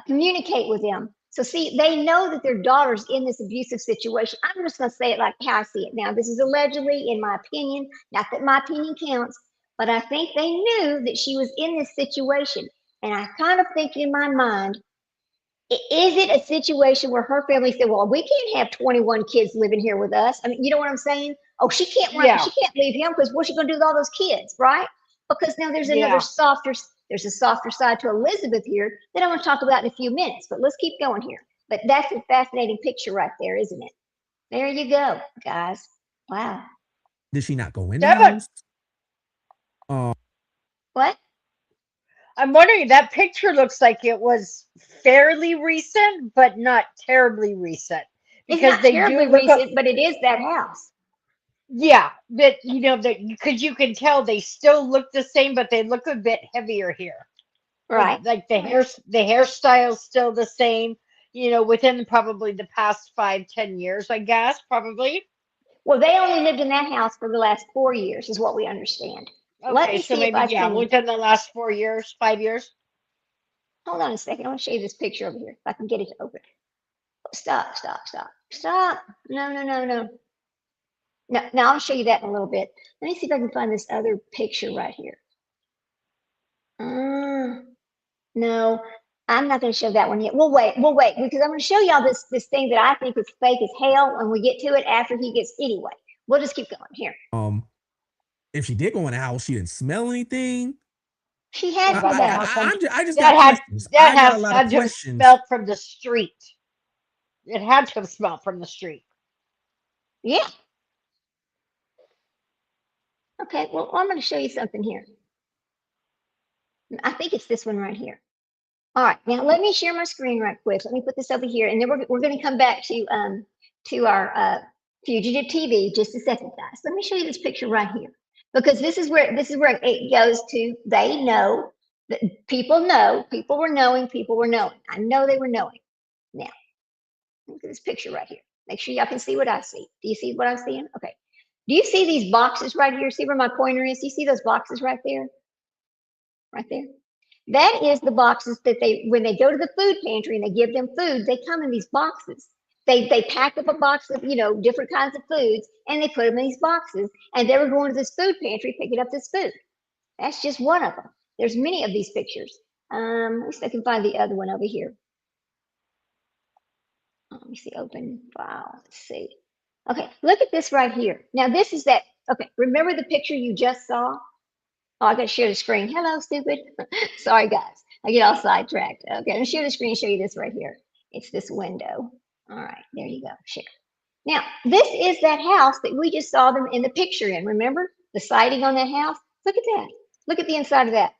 communicate with them. So see, they know that their daughter's in this abusive situation. I'm just going to say it like how I see it. Now, this is allegedly, in my opinion, not that my opinion counts, but I think they knew that she was in this situation. And I kind of think in my mind, is it a situation where her family said, well, we can't have 21 kids living here with us? I mean, you know what I'm saying? Oh, she can't run, she can't leave him, because what's she going to do with all those kids, right? Because now there's another there's a softer side to Elizabeth here that I'm going to talk about in a few minutes, but let's keep going here. But that's a fascinating picture right there, isn't it? There you go, guys. Wow. Did she not go in the house? What? I'm wondering, that picture looks like it was fairly recent, but not terribly recent. Because it's not terribly recent, but it is that house. Yeah, but because you can tell they still look the same, but they look a bit heavier here. Right. Like the hairstyle's still the same, within probably the past 5-10 years, I guess, probably. Well, they only lived in that house for the last 4 years, is what we understand. Okay, Let me so see maybe, if I can. within the last 4 years, 5 years. Hold on a second. I want to show you this picture over here. If I can get it to open. Stop. No. Now I'll show you that in a little bit. Let me see if I can find this other picture right here. No, I'm not going to show that one yet. We'll wait, because I'm going to show y'all this thing that I think is fake as hell when we get to it after he gets, anyway. We'll just keep going here. If she did go in the house, she didn't smell anything. She had I just got questions. I got a lot of questions. Smelled from the street. It had to have smelled from the street. Yeah. Okay, well, I'm going to show you something here. I think it's this one right here. All right, now let me share my screen right quick. Let me put this over here, and then we're going to come back to our fugitive TV just a second, guys. Let me show you this picture right here, because this is where it goes to. They know that people were knowing. I know they were knowing. Now, look at this picture right here. Make sure y'all can see what I see. Do you see what I'm seeing? Okay. Do you see these boxes right here? See where my pointer is? Do you see those boxes right there? Right there. That is the boxes that when they go to the food pantry and they give them food, they come in these boxes. They pack up a box of, different kinds of foods and they put them in these boxes. And they were going to this food pantry picking up this food. That's just one of them. There's many of these pictures. At least I can find the other one over here. Let me see, open file. Let's see. Okay, look at this right here. Now this is that. Okay, remember the picture you just saw? Oh, I got to share the screen. Hello, stupid. Sorry, guys. I get all sidetracked. Okay, I'm going to share the screen and show you this right here. It's this window. All right, there you go. Share. Now, this is that house that we just saw them in the picture in. Remember the siding on that house? Look at that. Look at the inside of that.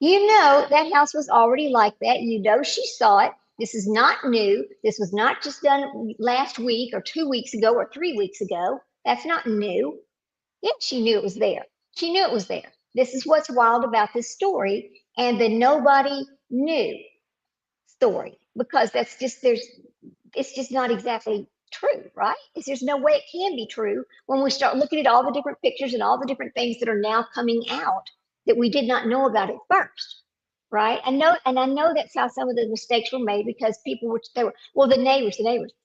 You know that house was already like that. You know she saw it. This is not new. This was not just done last week or 2 weeks ago or 3 weeks ago. That's not new. Yeah, she knew it was there. She knew it was there. This is what's wild about this story and the nobody knew story, because it's just not exactly true, right? There's no way it can be true when we start looking at all the different pictures and all the different things that are now coming out that we did not know about at first, right? I know that's how some of the mistakes were made, because people were the neighbors,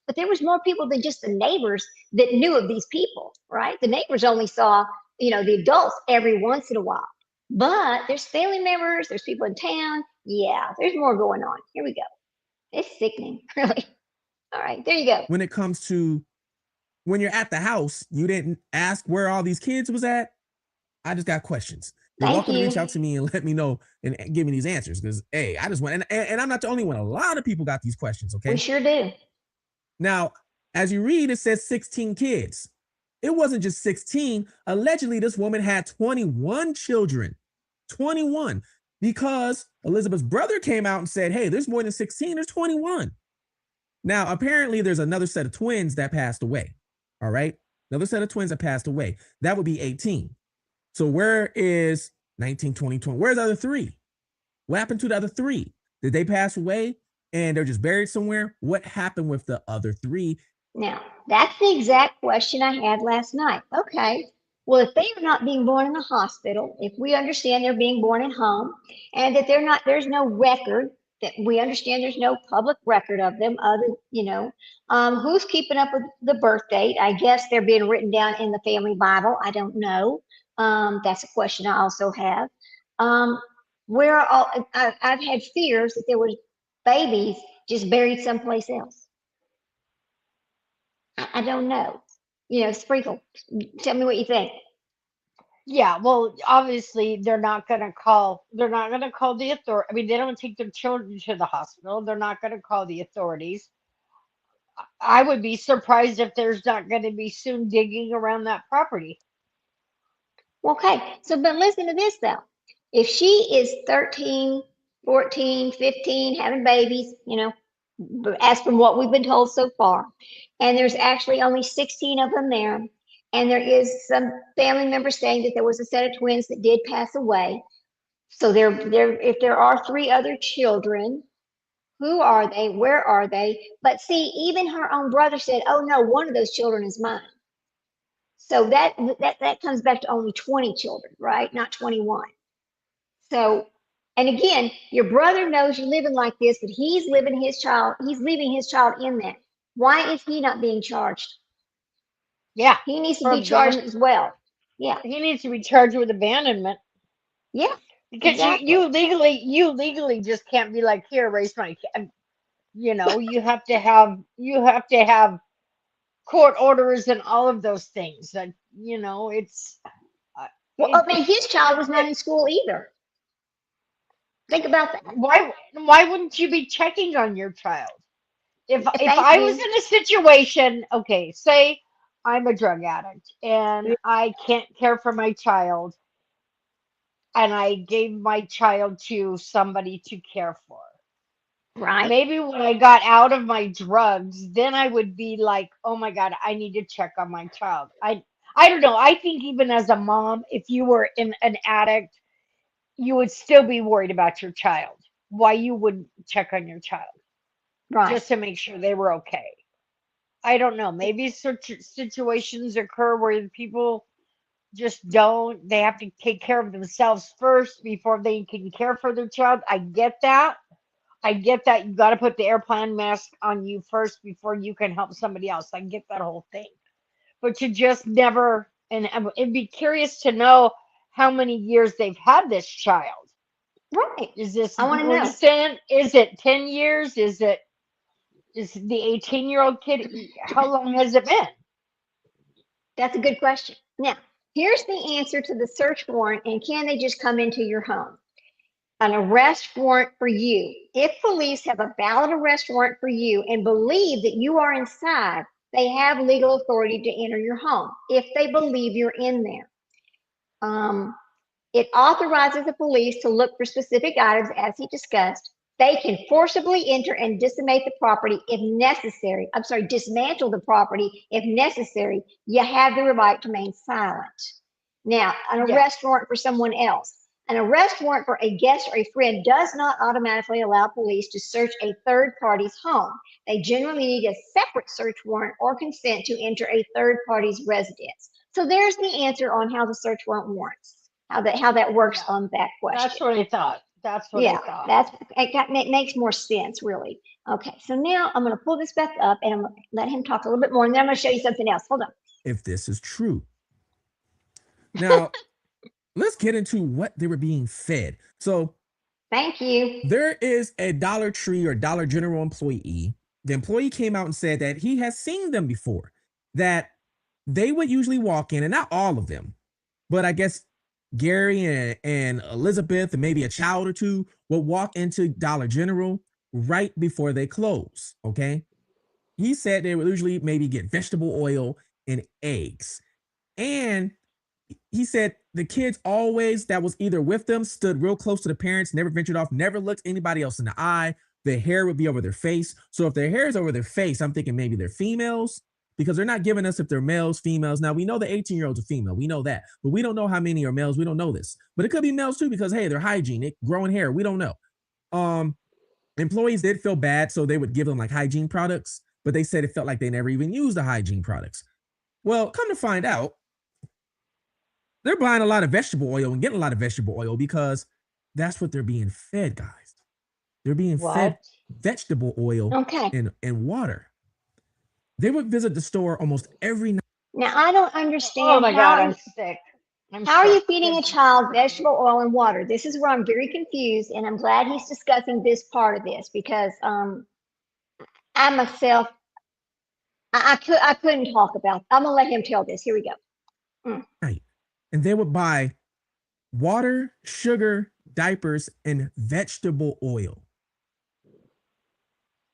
but there was more people than just the neighbors that knew of these people, right? The neighbors only saw, the adults every once in a while, but there's family members, there's people in town. Yeah, there's more going on. Here we go. It's sickening, really. All right, there you go. When it comes to when you're at the house, you didn't ask where all these kids was at. I just got questions. You're Thank welcome to reach you. out to me and let me know and give me these answers, because hey, I just went and I'm not the only one. A lot of people got these questions. Okay. We sure do. Now, as you read, it says 16 kids. It wasn't just 16. Allegedly, this woman had 21 children. 21. Because Elizabeth's brother came out and said, hey, there's more than 16, there's 21. Now, apparently, there's another set of twins that passed away. All right. Another set of twins that passed away. That would be 18. So where is 19, 20, 20? Where's the other three? What happened to the other three? Did they pass away and they're just buried somewhere? What happened with the other three? Now, that's the exact question I had last night. Okay, well, if they are not being born in a hospital, if we understand they're being born at home, and that there's no record, that we understand there's no public record of them, who's keeping up with the birth date? I guess they're being written down in the family Bible. I don't know. That's a question I also have. Where are all? I've had fears that there was babies just buried someplace else. I don't know. Sprinkle. Tell me what you think. Yeah, well, obviously they're not gonna call the author. I mean, they don't take their children to the hospital. They're not gonna call the authorities. I would be surprised if there's not gonna be soon digging around that property. Okay, so but listen to this though. If she is 13, 14, 15, having babies, as from what we've been told so far, and there's actually only 16 of them there, and there is some family members saying that there was a set of twins that did pass away. So if there are three other children, who are they? Where are they? But see, even her own brother said, "Oh no, one of those children is mine." So that comes back to only 20 children, right? Not 21. So, and again, your brother knows you're living like this, but he's leaving his child in that. Why is he not being charged? Yeah, He needs to for be charged abandon. as well. Yeah, He needs to be charged with abandonment yeah, because you exactly. you legally you legally just can't be like, here, raise my kid. You have to have court orders and all of those things. That it's uh, Well, I it, mean, his child was not in school either. Think about that. why wouldn't you be checking on your child? If Thank I was you. in a situation, okay, say I'm a drug addict and I can't care for my child and I gave my child to somebody to care for. Right, Maybe when I got out of my drugs, then I would be like, "Oh my God, I need to check on my child." I don't know. I think even as a mom, if you were in an addict, you would still be worried about your child. Why you wouldn't check on your child right. just to make sure they were okay? I don't know. Maybe such situations occur where people just don't. They have to take care of themselves first before they can care for their child. I get that. I get that. You got to put the airplane mask on you first before you can help somebody else. I get that whole thing. But you just never, and it'd be curious to know how many years they've had this child. Right. Is this I want to know. recent? Is it 10 years? Is the 18-year-old kid? How long has it been? That's a good question. Now, here's the answer to the search warrant, and can they just come into your home? An arrest warrant for you. If police have a valid arrest warrant for you and believe that you are inside, they have legal authority to enter your home if they believe you're in there. It authorizes the police to look for specific items, as he discussed. They can forcibly enter and dismantle the property if necessary. Dismantle the property if necessary. You have the right to remain silent. Now, an arrest warrant for someone else. An arrest warrant for a guest or a friend does not automatically allow police to search a third party's home. They generally need a separate search warrant or consent to enter a third party's residence. So there's the answer on how the search warrant warrants, how that works on that question. That's what I thought. That's what I thought. It makes more sense, really. Okay, so now I'm going to pull this back up and I'm going to let him talk a little bit more, and then I'm going to show you something else. Hold on. If this is true. Now, let's get into what they were being fed. So, thank you. There is a Dollar Tree or Dollar General employee. The employee came out and said that he has seen them before, that they would usually walk in, and not all of them, but I guess Gary and Elizabeth and maybe a child or two would walk into Dollar General right before they close. Okay. He said they would usually maybe get vegetable oil and eggs. And he said the kids always that was either with them stood real close to the parents, never ventured off, never looked anybody else in the eye. Their hair would be over their face. So if their hair is over their face, I'm thinking maybe they're females, because they're not giving us if they're males, females. Now, we know the 18-year-olds are female. We know that. But we don't know how many are males. We don't know this. But it could be males too, because, hey, they're hygienic, growing hair. We don't know. Employees did feel bad, so they would give them like hygiene products. But they said it felt like they never even used the hygiene products. Well, come to find out, they're buying a lot of vegetable oil and getting a lot of vegetable oil because that's what they're being fed, guys. They're being fed vegetable oil and water. They would visit the store almost every night. Now, I don't understand. Oh my God, I'm sick. How are you feeding a child vegetable oil and water? This is where I'm very confused, and I'm glad he's discussing this part of this, because I myself, I couldn't talk about. I'm gonna let him tell this. Here we go. Right, and they would buy water, sugar, diapers, and vegetable oil.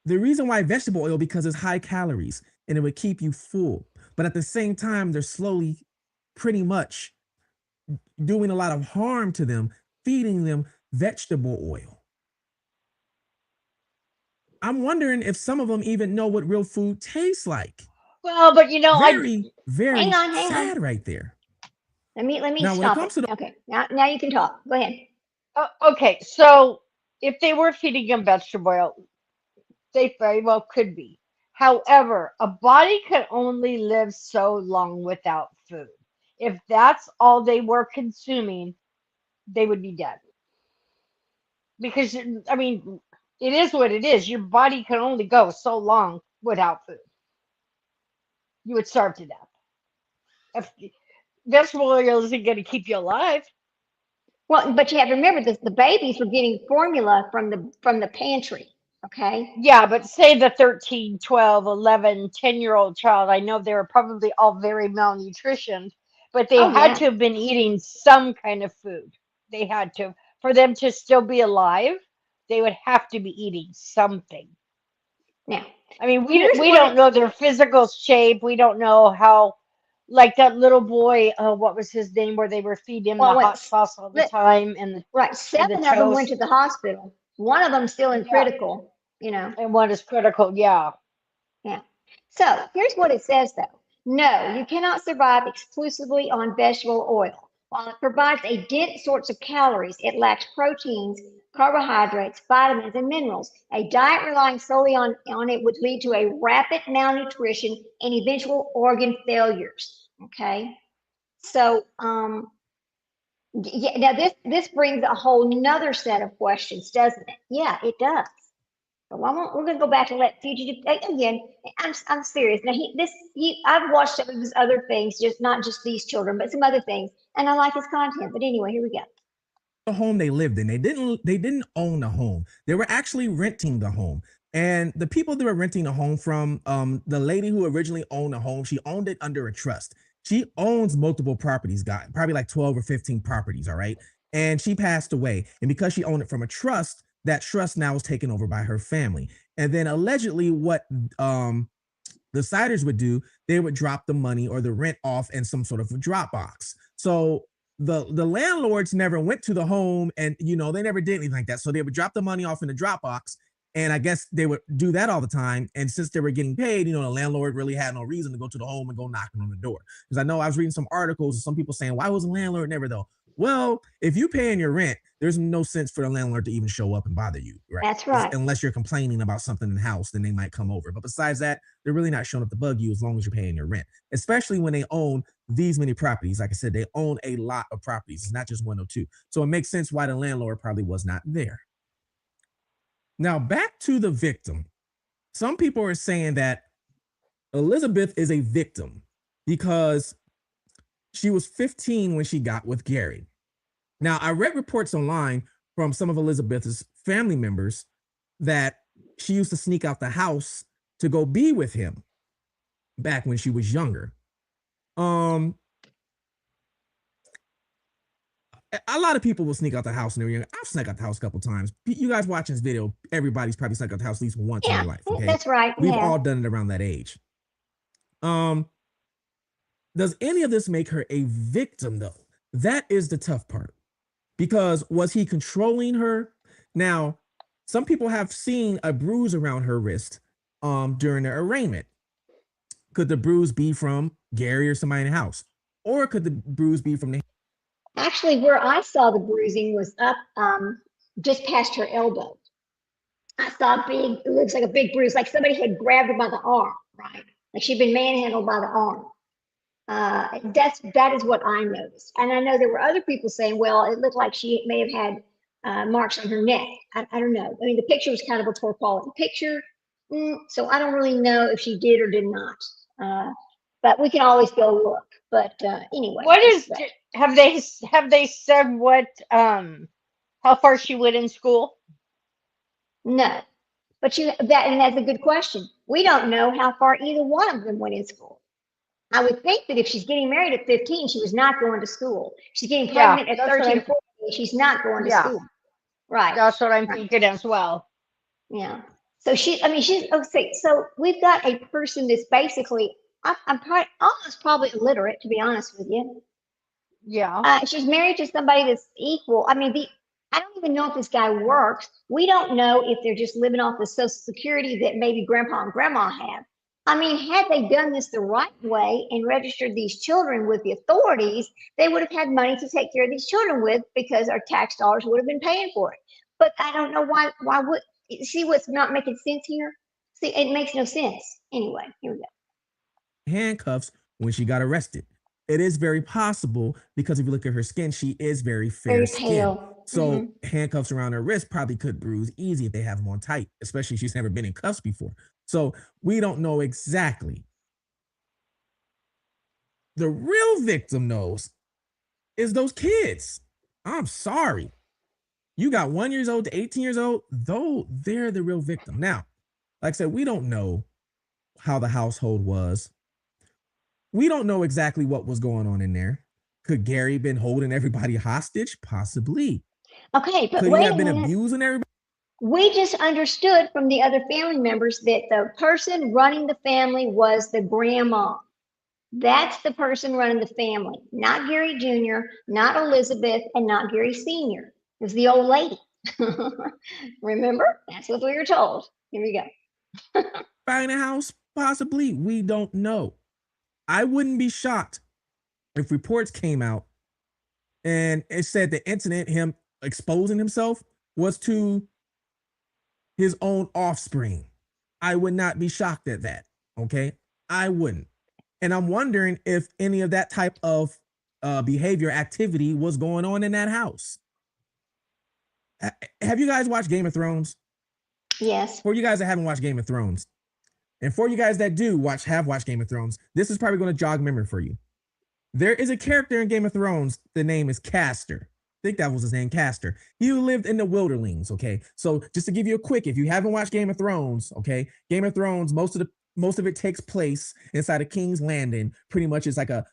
The reason why vegetable oil, because it's high calories and it would keep you full. But at the same time, they're slowly pretty much doing a lot of harm to them, feeding them vegetable oil. I'm wondering if some of them even know what real food tastes like. Well, but you know, very hang sad on. right there. Let me now, stop it. Okay, now you can talk. Go ahead. Okay, so if they were feeding them vegetable oil, they very well could be. However, a body can only live so long without food. If that's all they were consuming, they would be dead. Because, I mean, it is what it is. Your body can only go so long without food. You would starve to death. If vegetable oil isn't going to keep you alive. Well, but you have to remember this: the babies were getting formula from the pantry. Okay. Yeah, but say the 13, 12, 11, 10-year-old child, I know they were probably all very malnutritioned, but they had to have been eating some kind of food. They had to. For them to still be alive, they would have to be eating something. Now, I mean, we don't know their physical shape. We don't know how, like that little boy, what was his name, where they were feeding him the hot sauce all the time. And seven of them went to the hospital. One of them still in critical, And one is critical, yeah. Yeah. So here's what it says, though. No, you cannot survive exclusively on vegetable oil. While it provides a dense source of calories, it lacks proteins, carbohydrates, vitamins, and minerals. A diet relying solely on it would lead to a rapid malnutrition and eventual organ failures. Okay. So, yeah, now this brings a whole nother set of questions, doesn't it? Yeah, it does. So we're going to go back and let fugitive again. I'm serious. Now I've watched some of his other things, just not just these children, but some other things, and I like his content. But anyway, here we go. The home they lived in. They didn't own the home. They were actually renting the home. And the people they were renting the home from, the lady who originally owned the home, she owned it under a trust. She owns multiple properties, guys, probably like 12 or 15 properties, all right? And she passed away. And because she owned it from a trust, that trust now was taken over by her family. And then allegedly what the siders would do, they would drop the money or the rent off in some sort of a drop box. So the landlords never went to the home, and they never did anything like that. So they would drop the money off in the drop box, and I guess they would do that all the time. And since they were getting paid, the landlord really had no reason to go to the home and go knocking on the door. Because I know I was reading some articles and some people saying, why was the landlord never though? Well, if you paying your rent, there's no sense for the landlord to even show up and bother you, right? That's right. Unless you're complaining about something in the house, then they might come over. But besides that, they're really not showing up to bug you as long as you're paying your rent, especially when they own these many properties. Like I said, they own a lot of properties. It's not just one or two. So it makes sense why the landlord probably was not there. Now, back to the victim. Some people are saying that Elizabeth is a victim because she was 15 when she got with Gary. Now, I read reports online from some of Elizabeth's family members that she used to sneak out the house to go be with him back when she was younger. A lot of people will sneak out the house when they're younger. I've snuck out the house a couple times. You guys watching this video, everybody's probably snuck out the house at least once in their life. Okay, that's right. We've all done it around that age. Does any of this make her a victim though? That is the tough part. Because was he controlling her? Now, some people have seen a bruise around her wrist during the arraignment. Could the bruise be from Gary or somebody in the house? Or could the bruise be from the... Actually, where I saw the bruising was up just past her elbow. I saw it looks like a big bruise, like somebody had grabbed her by the arm, right? Like she'd been manhandled by the arm. That is what I noticed. And I know there were other people saying, well, it looked like she may have had marks on her neck. I don't know. I mean, the picture was kind of a poor quality picture. So I don't really know if she did or did not. But we can always go look. But anyway. Have they said what, how far she went in school? No. But that's a good question. We don't know how far either one of them went in school. I would think that if she's getting married at 15, she was not going to school. She's getting pregnant at 13 or 14, she's not going to school. Right. That's what I'm thinking as well. Yeah. So she's okay. So we've got a person that's basically, I'm probably illiterate, to be honest with you. Yeah. She's married to somebody that's equal. I mean, I don't even know if this guy works. We don't know if they're just living off the Social Security that maybe grandpa and grandma have. I mean, had they done this the right way and registered these children with the authorities, they would have had money to take care of these children with because our tax dollars would have been paying for it. But I don't know why would, see what's not making sense here? See, it makes no sense. Anyway, here we go. Handcuffs when she got arrested. It is very possible because if you look at her skin, she is very fair skin. So handcuffs around her wrist probably could bruise easy if they have them on tight, especially if she's never been in cuffs before. So we don't know exactly. The real victim knows is those kids. I'm sorry. You got 1 year old to 18 years old, though they're the real victim. Now, like I said, we don't know how the household was. We don't know exactly what was going on in there. Could Gary been holding everybody hostage? Possibly. Okay, but could wait he have a been minute. Abusing everybody? We just understood from the other family members that the person running the family was the grandma. That's the person running the family, not Gary Jr., not Elizabeth, and not Gary Sr. It was the old lady. Remember? That's what we were told. Here we go. Buying a house? Possibly. We don't know. I wouldn't be shocked if reports came out and it said the incident, him exposing himself, was to his own offspring. I would not be shocked at that. Okay. I wouldn't. And I'm wondering if any of that type of behavior activity was going on in that house. Have you guys watched Game of Thrones? Yes. For you guys that haven't watched Game of Thrones, and for you guys that do have watched Game of Thrones, this is probably going to jog memory for you. There is a character in Game of Thrones. The name is Castor. I think that was his name, Castor. He lived in the Wilderlings. Okay, so just to give you a quick, if you haven't watched Game of Thrones, okay, Game of Thrones, most of it takes place inside of King's Landing. Pretty much, it's like a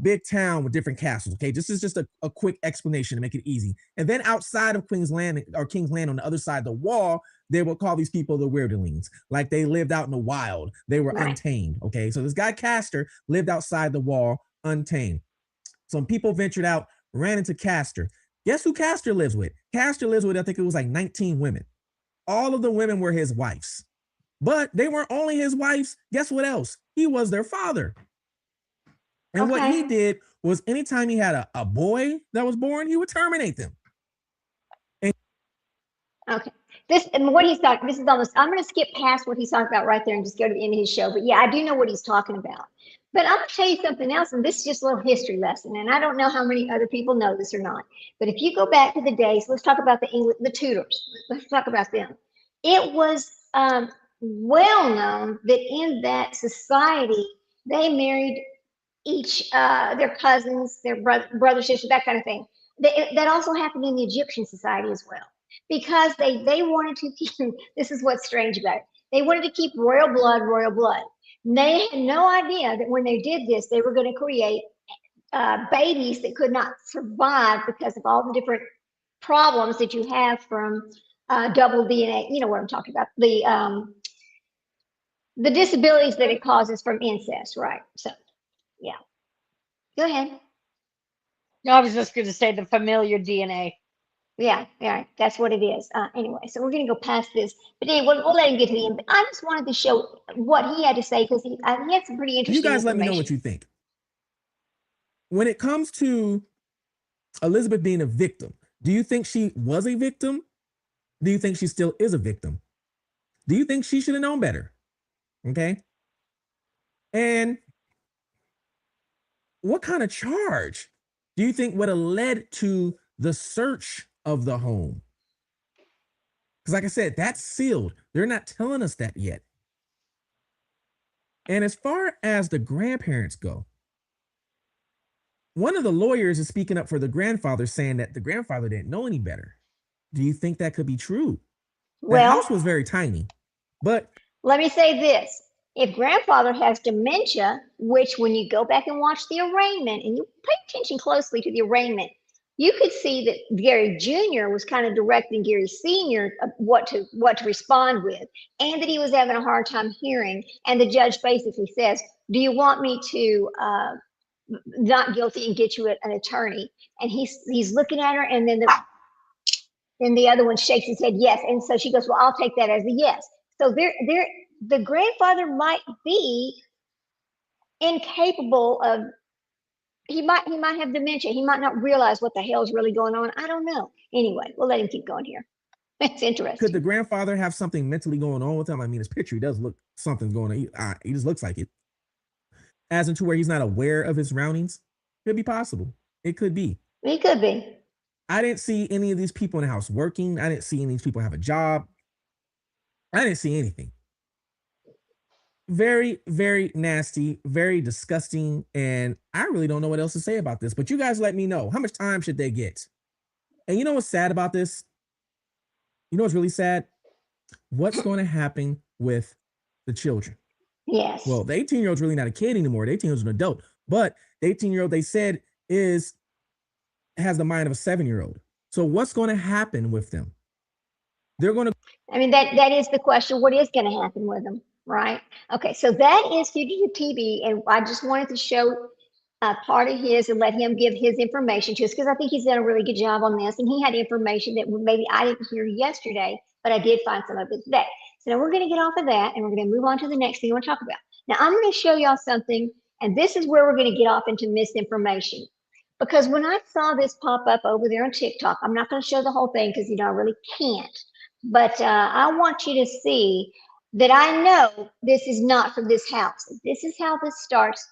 big town with different castles. Okay, this is just a quick explanation to make it easy. And then outside of King's Landing on the other side of the wall, they will call these people the Weirderlings. Like they lived out in the wild. They were untamed. Okay, so this guy Castor lived outside the wall, untamed. Some people ventured out, ran into Castor. Guess who Castor lives with? Castor lives with, I think it was like 19 women. All of the women were his wives. But they weren't only his wives. Guess what else? He was their father. And what he did was anytime he had a boy that was born, he would terminate them. Okay. This and what he's talking, this is almost, I'm going to skip past what he's talking about right there and just go to the end of his show. But yeah, I do know what he's talking about. But I'm going to tell you something else, and this is just a little history lesson, and I don't know how many other people know this or not. But if you go back to the days, let's talk about the Tudors. Let's talk about them. It was well known that in that society, they married each their cousins, their brother, sister, that kind of thing. That also happened in the Egyptian society as well, because they wanted to keep. This is what's strange about it. They wanted to keep royal blood, royal blood. And they had no idea that when they did this, they were going to create babies that could not survive because of all the different problems that you have from double DNA. You know what I'm talking about. The disabilities that it causes from incest, right? So, yeah. Go ahead. No, I was just going to say the familiar DNA. Yeah, that's what it is. Anyway, so we're going to go past this, but anyway, we'll let him get to the end. But I just wanted to show what he had to say because he had some pretty interesting. You guys, let me know what you think. When it comes to Elizabeth being a victim, do you think she was a victim? Do you think she still is a victim? Do you think she should have known better? Okay. And what kind of charge do you think would have led to the search of the home? Because like I said, that's sealed. They're not telling us that yet. And as far as the grandparents go, one of the lawyers is speaking up for the grandfather, saying that the grandfather didn't know any better. Do you think that could be true? The house was very tiny, but let me say this. If grandfather has dementia, which when you go back and watch the arraignment and you pay attention closely to the arraignment, you could see that Gary Jr. was kind of directing Gary Sr. what to respond with, and that he was having a hard time hearing. And the judge basically says, do you want me to not guilty and get you an attorney? And he's looking at her, and then the other one shakes his head yes. And so she goes, well, I'll take that as a yes. So the grandfather might be incapable of, he might have dementia. He might not realize what the hell is really going on. I don't know. Anyway, we'll let him keep going here. It's interesting. Could the grandfather have something mentally going on with him? I mean, his picture, he does look something's going on. He just looks like it. As into where he's not aware of his surroundings. Could be possible. It could be. It could be. I didn't see any of these people in the house working. I didn't see any of these people have a job. I didn't see anything. Very, very nasty, very disgusting. And I really don't know what else to say about this, but you guys let me know. How much time should they get? And you know what's sad about this? You know what's really sad? What's going to happen with the children? Yes. Well, the 18-year-old's really not a kid anymore. The 18-year-old's an adult. But the 18-year-old, they said, has the mind of a 7-year-old. So what's going to happen with them? They're going to... I mean, that is the question. What is going to happen with them? Right. Okay. So that is fugitive TV. And I just wanted to show part of his and let him give his information to us, because I think he's done a really good job on this. And he had information that maybe I didn't hear yesterday, but I did find some of it today. So now we're going to get off of that and we're going to move on to the next thing I want to talk about. Now I'm going to show y'all something, and this is where we're going to get off into misinformation. Because when I saw this pop up over there on TikTok, I'm not going to show the whole thing because, I really can't. But I want you to see that I know this is not from this house. This is how this starts.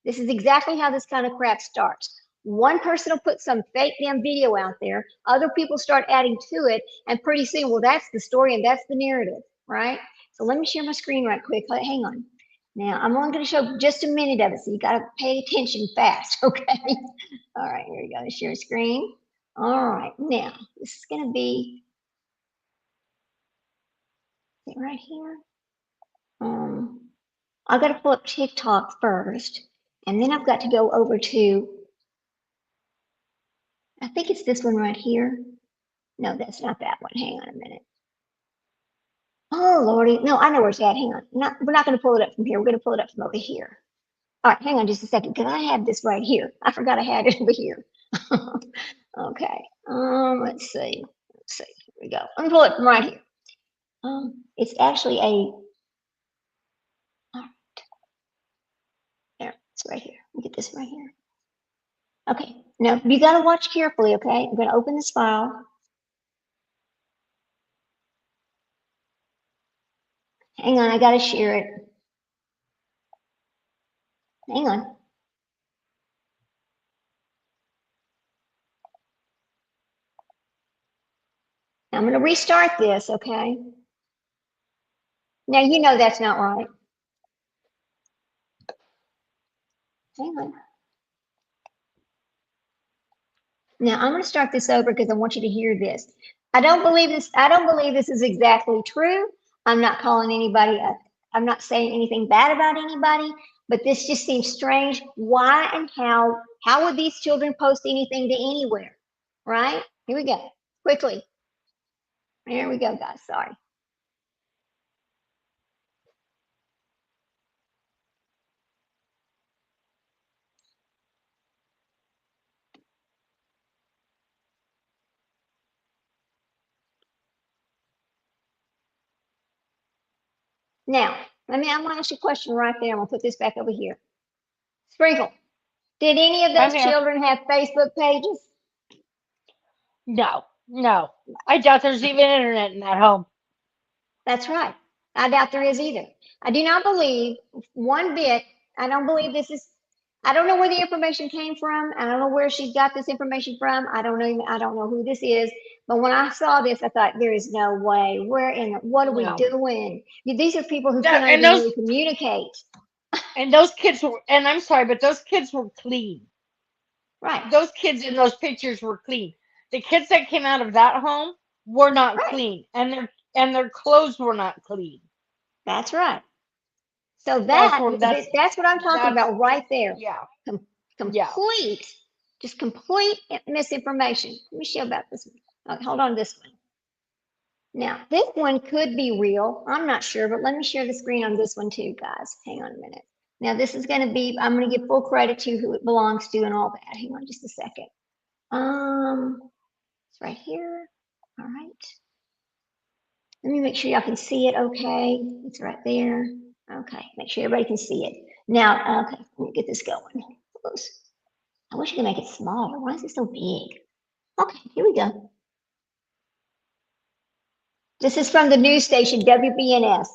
This is exactly how this kind of crap starts. One person will put some fake damn video out there. Other people start adding to it. And pretty soon, well, that's the story and that's the narrative, right? So let me share my screen right quick. Hang on. Now, I'm only going to show just a minute of it, so you got to pay attention fast, okay? All right, here we go. Share screen. All right, now, this is going to be right here. I've got to pull up TikTok first, and then I've got to go over to, I think it's this one right here. No, that's not that one. Hang on a minute. Oh, Lordy. No, I know where it's at. Hang on. We're not going to pull it up from here. We're going to pull it up from over here. All right, hang on just a second, because I have this right here. I forgot I had it over here. Okay. Let's see. Here we go. I'm gonna pull it from right here. It's actually a. All right. There, it's right here. Let me get this right here. Okay. Now you got to watch carefully. Okay. I'm gonna open this file. Hang on, I got to share it. Hang on. I'm going to restart this, okay? Now, you know that's not right. Hang on. Now, I'm going to start this over because I want you to hear this. I don't believe this is exactly true. I'm not calling anybody, I'm not saying anything bad about anybody, but this just seems strange. Why and how would these children post anything to anywhere, right? Here we go, quickly. Here we go, guys, sorry. Now, I'm gonna ask you a question right there. I'm gonna put this back over here. Sprinkle, did any of those Okay. children have Facebook pages? No, no. I doubt there's even internet in that home. That's right. I doubt there is either. I do not believe one bit. I don't believe this is. I don't know where the information came from. I don't know where she got this information from. I don't know. I don't know who this is. But when I saw this, I thought there is no way. What are we No. doing? These are people who That, cannot and even those really communicate. and those kids were, and I'm sorry, but those kids were clean. Right. Those kids in those pictures were clean. The kids that came out of that home were not Right. clean, and their clothes were not clean. That's right. So That's that's what I'm talking that's about right there. yeah. Yeah. Complete, just complete misinformation. Let me show about this one. Okay, hold on this one. Now, this one could be real. I'm not sure, but let me share the screen on this one too, guys. Hang on a minute. Now, this is going to be, I'm going to give full credit to who it belongs to and all that. Hang on just a second. It's right here. All right. Let me make sure y'all can see it okay. It's right there. Okay, make sure everybody can see it. Now, okay, let me get this going. Close. I wish I could make it smaller. Why is it so big? Okay, here we go. This is from the news station WBNS.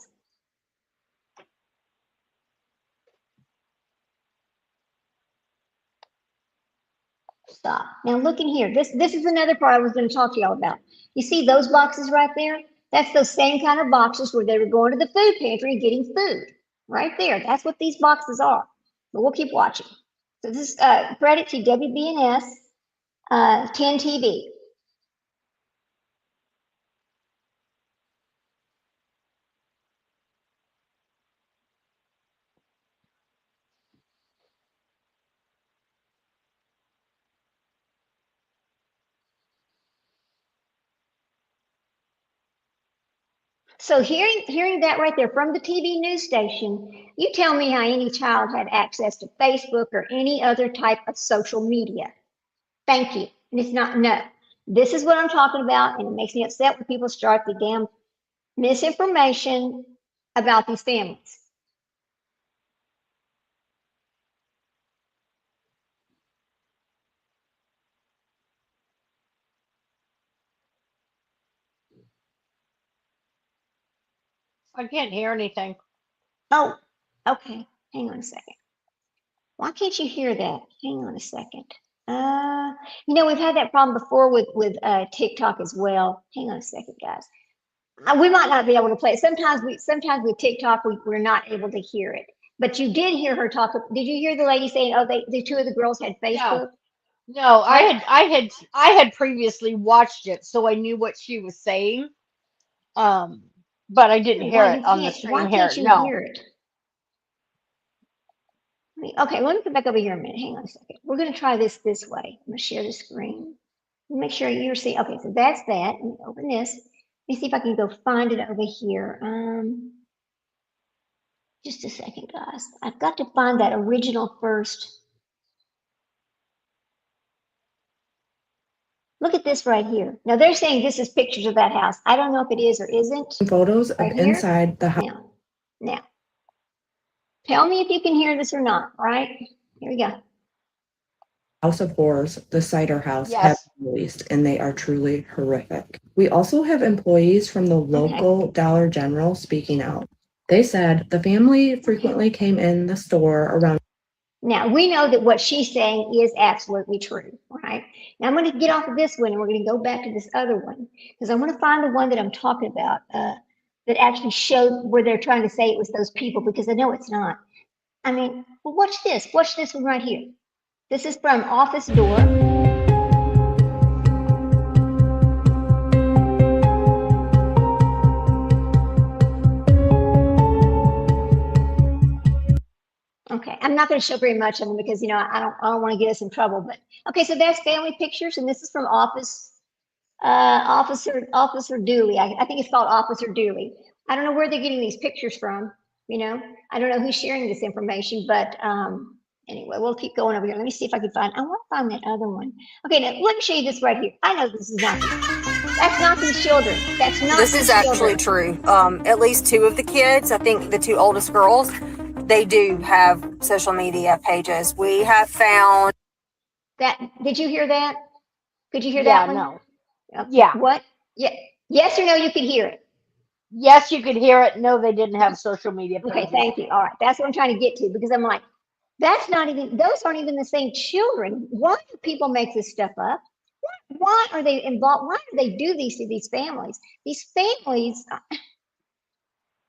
Stop. Now look in here. This is another part I was going to talk to y'all about. You see those boxes right there? That's those same kind of boxes where they were going to the food pantry and getting food. Right there. That's what these boxes are. But we'll keep watching. So this is credit to WBNS 10 TV. So hearing that right there from the TV news station, you tell me how any child had access to Facebook or any other type of social media. Thank you. And it's not, no. This is what I'm talking about, and it makes me upset when people start the damn misinformation about these families. I can't hear anything. Oh, okay. Hang on a second. Why can't you hear that? Hang on a second. We've had that problem before with TikTok as well. Hang on a second, guys. We might not be able to play it. Sometimes with TikTok we're not able to hear it. But you did hear her talk. Did you hear the lady saying, "Oh, the two of the girls had No, Facebook"? no, What? I had previously watched it, so I knew what she was saying. Um, but I didn't hear it on the Why stream can't here. you No. hear it? Okay, let me come back over here a minute. Hang on a second. We're going to try this way. I'm going to share the screen. Make sure you're seeing. Okay, so that's that. Let me open this. Let me see if I can go find it over here. Just a second, guys. I've got to find that original first. Look at this right here. Now they're saying this is pictures of that house. I don't know if it is or isn't. Photos of Right here. inside the house. Now, tell me if you can hear this or not. Right? Here we go. House of Horrors, the Cider House, Yes. have been released, and they are truly horrific. We also have employees from the local Dollar General speaking out. They said the family frequently came in the store around. Now, we know that what she's saying is absolutely true, right? Now, I'm going to get off of this one and we're going to go back to this other one because I want to find the one that I'm talking about that actually showed where they're trying to say it was those people because I know it's not. I mean, well, watch this. Watch this one right here. This is from Office Door. Okay, I'm not going to show very much of them because I don't want to get us in trouble. But okay, so that's family pictures, and this is from Officer Dooley. I think it's called Officer Dooley. I don't know where they're getting these pictures from. I don't know who's sharing this information, but anyway, we'll keep going over here. Let me see if I can find. I want to find that other one. Okay, now let me show you this right here. I know this is not. That's not these children. That's not. This is actually true. At least two of the kids, I think the two oldest girls, they do have social media pages. We have found that. Did you hear that? Could you hear Yeah, that one? no. Okay. Yeah. What? Yeah. Yes or no? You could hear it. Yes, you could hear it. No, they didn't have social media pages. Okay, thank you. All right, that's what I'm trying to get to because I'm like, that's not even. Those aren't even the same children. Why do people make this stuff up? Why are they involved? Why do they do these to these families? These families.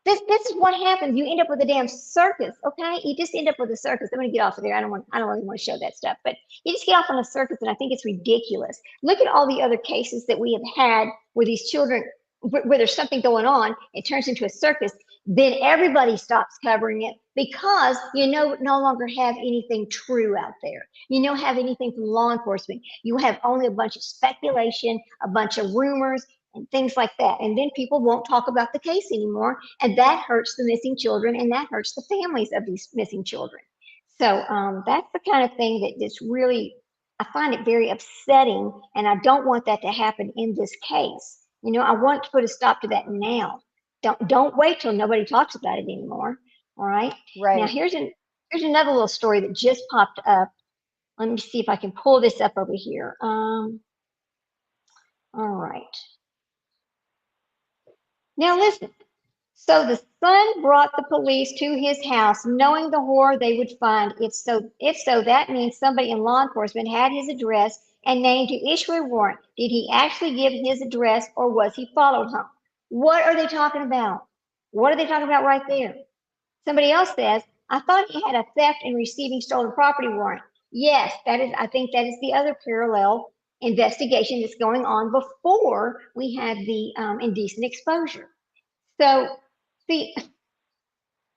This is what happens. You end up with a damn circus, okay? You just end up with a circus. I'm gonna get off of there. I don't really want to show that stuff, but you just get off on a circus, and I think it's ridiculous. Look at all the other cases that we have had where these children, where there's something going on, it turns into a circus. Then everybody stops covering it because no longer have anything true out there. Have anything from law enforcement. You have only a bunch of speculation, a bunch of rumors, and things like that. And then people won't talk about the case anymore. And that hurts the missing children and that hurts the families of these missing children. So that's the kind of thing that just really, I find it very upsetting. And I don't want that to happen in this case. I want to put a stop to that now. Don't wait till nobody talks about it anymore. All right. Right. Now here's another little story that just popped up. Let me see if I can pull this up over here. All right. Now listen. So the son brought the police to his house, knowing the horror they would find. If so, that means somebody in law enforcement had his address and named to issue a warrant. Did he actually give his address or was he followed home? What are they talking about? What are they talking about right there? Somebody else says, I thought he had a theft and receiving stolen property warrant. Yes, I think that is the other parallel investigation that's going on before we had the indecent exposure. So, see,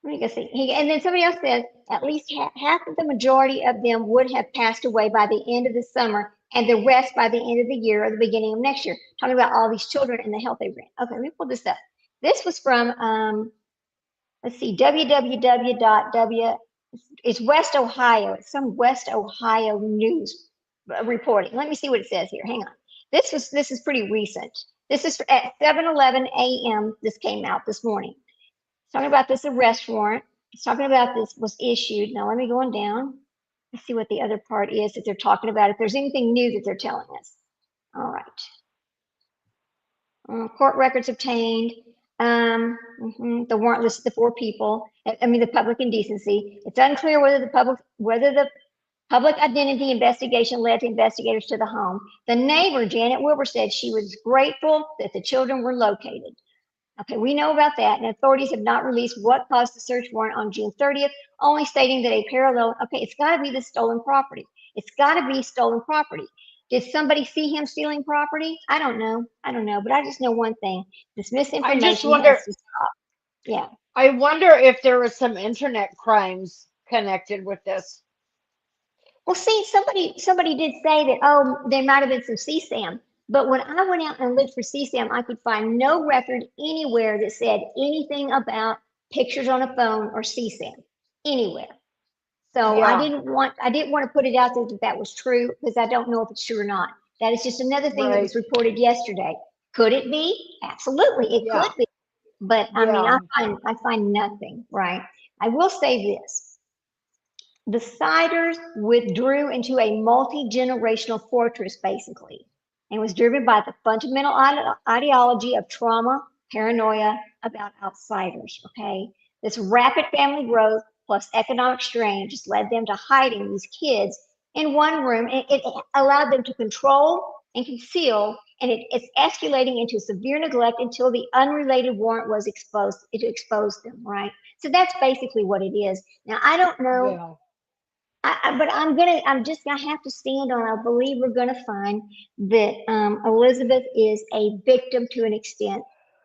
let me go see. And then somebody else says at least half of the majority of them would have passed away by the end of the summer and the rest by the end of the year or the beginning of next year. Talking about all these children and the health they bring. Okay, let me pull this up. This was from, let's see, www.w, it's West Ohio. It's some West Ohio news reporting. Let me see what it says here. Hang on. This is pretty recent. This is at 7:11 a.m. This came out this morning. It's talking about this arrest warrant. It's talking about this was issued. Now let me go on down. Let's see what the other part is that they're talking about. If there's anything new that they're telling us. All right. Court records obtained. The warrant lists the 4 people. I mean, the public indecency. It's unclear whether the public identity investigation led the investigators to the home. The neighbor, Janet Wilbur, said she was grateful that the children were located. Okay, we know about that, and authorities have not released what caused the search warrant on June 30th, only stating that it's got to be the stolen property. It's got to be stolen property. Did somebody see him stealing property? I don't know, but I just know one thing: this I just misinformation wonder. has to stop. Yeah. I wonder if there was some internet crimes connected with this. Well, see, somebody did say that, oh, there might have been some CSAM. But when I went out and looked for CSAM, I could find no record anywhere that said anything about pictures on a phone or CSAM anywhere. So Yeah, I didn't want to put it out there that that was true because I don't know if it's true or not. That is just another thing that right. was reported yesterday. Could it be? Absolutely, it Yeah, could be. But I mean, yeah, I find nothing, right? I will say this. The Siders withdrew into a multi-generational fortress, basically, and was driven by the fundamental ideology of trauma, paranoia about outsiders, okay? This rapid family growth plus economic strain just led them to hiding these kids in one room. And it allowed them to control and conceal, and it's escalating into severe neglect until the unrelated warrant was exposed. It exposed them, right? So that's basically what it is. Now, I don't know, yeah. but I'm just gonna have to stand on. I believe we're gonna find that Elizabeth is a victim to an extent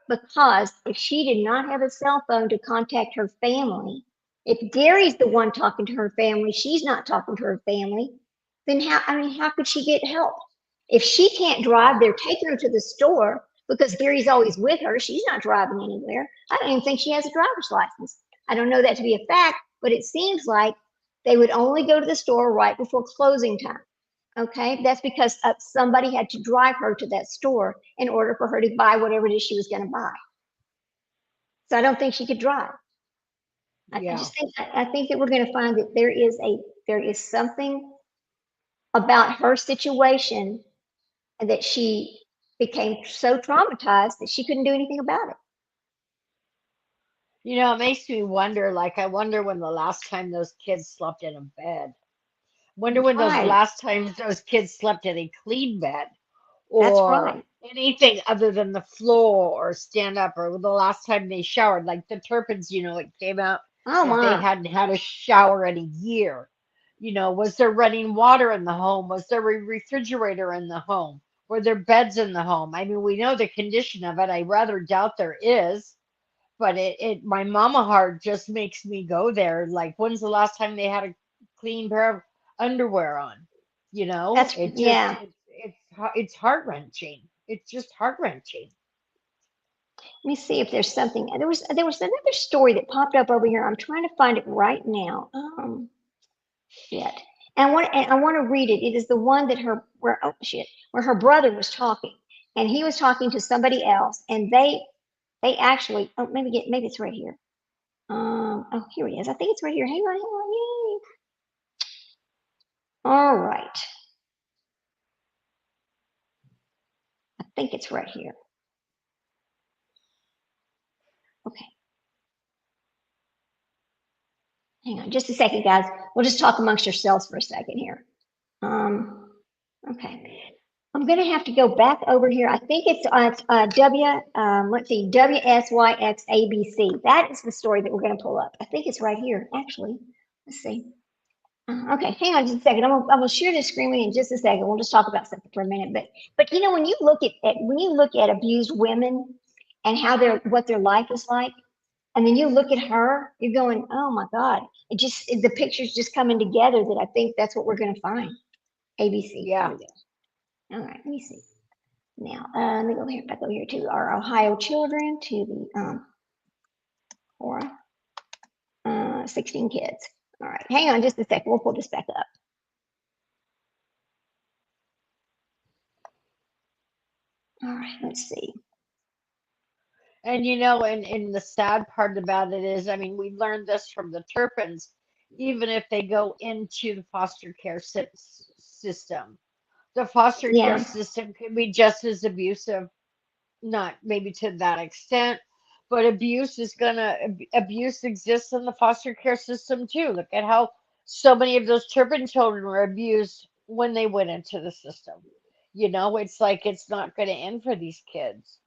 because if she did not have a cell phone to contact her family, if Gary's the one talking to her family, she's not talking to her family, then how could she get help? If she can't drive, they're taking her to the store because Gary's always with her. She's not driving anywhere. I don't even think she has a driver's license. I don't know that to be a fact, but it seems like they would only go to the store right before closing time. Okay, that's because somebody had to drive her to that store in order for her to buy whatever it is she was going to buy. So I don't think she could drive. Yeah. I think that we're going to find that there is something about her situation and that she became so traumatized that she couldn't do anything about it. It makes me wonder, like, I wonder when the last time those kids slept in a bed. Wonder when those Right. last times those kids slept in a clean bed That's or right. anything other than the floor or stand up or the last time they showered. Like the Turpins, it came out Oh that they my. hadn't had a shower in a year. Was there running water in the home? Was there a refrigerator in the home? Were there beds in the home? I mean, we know the condition of it. I rather doubt there is, but my mama heart just makes me go there. Like, when's the last time they had a clean pair of underwear on? It just Yeah. it's heart wrenching. It's just heart wrenching. Let me see if there's something. There was another story that popped up over here. I'm trying to find it right now. Shit. And I want to read it. It is the one that where her brother was talking, and he was talking to somebody else, and they actually maybe it's right here. Oh, here it is. I think it's right here. Hang on. Yay. All right. I think it's right here. Okay. Hang on just a second, guys. We'll just talk amongst yourselves for a second here. Okay. I'm going to have to go back over here. I think it's let's see, WSYXABC. That is the story that we're going to pull up. I think it's right here, actually. Let's see. Okay, hang on just a second. I'm gonna share this screen with you in just a second. We'll just talk about something for a minute. But when you look at abused women and what their life is like, and then you look at her, you're going, oh my God. The picture's just coming together that I think that's what we're going to find. ABC. Here Yeah. we go. All right, let me see. Now, let me go back over here to our Ohio children, to the Cora, 16 kids. All right, hang on just a second. We'll pull this back up. All right, let's see. And and the sad part about it is, I mean, we learned this from the Turpins, even if they go into the foster care system, the foster care Yeah, system can be just as abusive, not maybe to that extent, But abuse exists in the foster care system too. Look at how so many of those Turpin children were abused when they went into the system. It's like it's not going to end for these kids.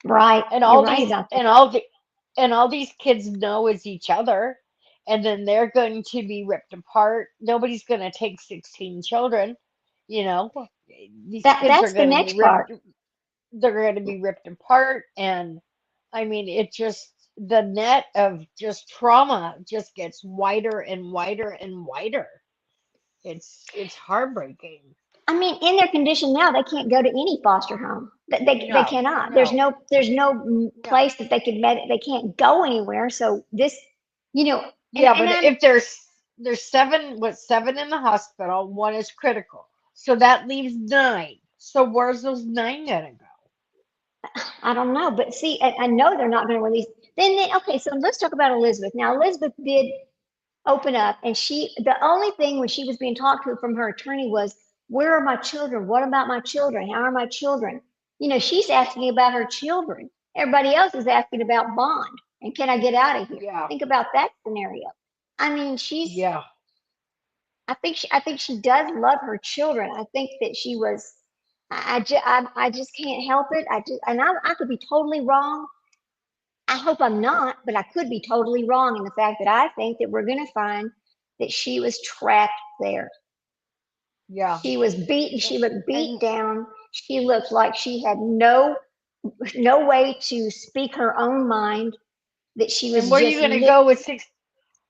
Right. And You're all right these about that. and all the and all these kids know is each other, and then they're going to be ripped apart. Nobody's going to take 16 children, you know. These kids are That's the going to be next part. ripped they're going to be ripped apart, and I mean it just the net of just trauma just gets wider and wider and wider. It's heartbreaking. I mean, in their condition now, they can't go to any foster home. They No, cannot. no, There's no no. place that they could they can't go anywhere. So this, you know, Yeah, and but I'm if there's seven in the hospital, one is critical. So that leaves nine. So where's those nine gonna go? I don't know, but see, I know they're not going to release. Then okay, so let's talk about Elizabeth. Now Elizabeth did open up, and the only thing when she was being talked to from her attorney was, where are my children? What about my children? How are my children? She's asking about her children. Everybody else is asking about bond and can I get out of here? Yeah, Think about that scenario. I mean, yeah, I think she does love her children. I think that she was, I just can't help it. I could be totally wrong. I hope I'm not, but I could be totally wrong in the fact that I think that we're going to find that she was trapped there. yeah. She was beaten. She looked beat And down. She looked like she had no way to speak her own mind. That she and was where are you just gonna go with six?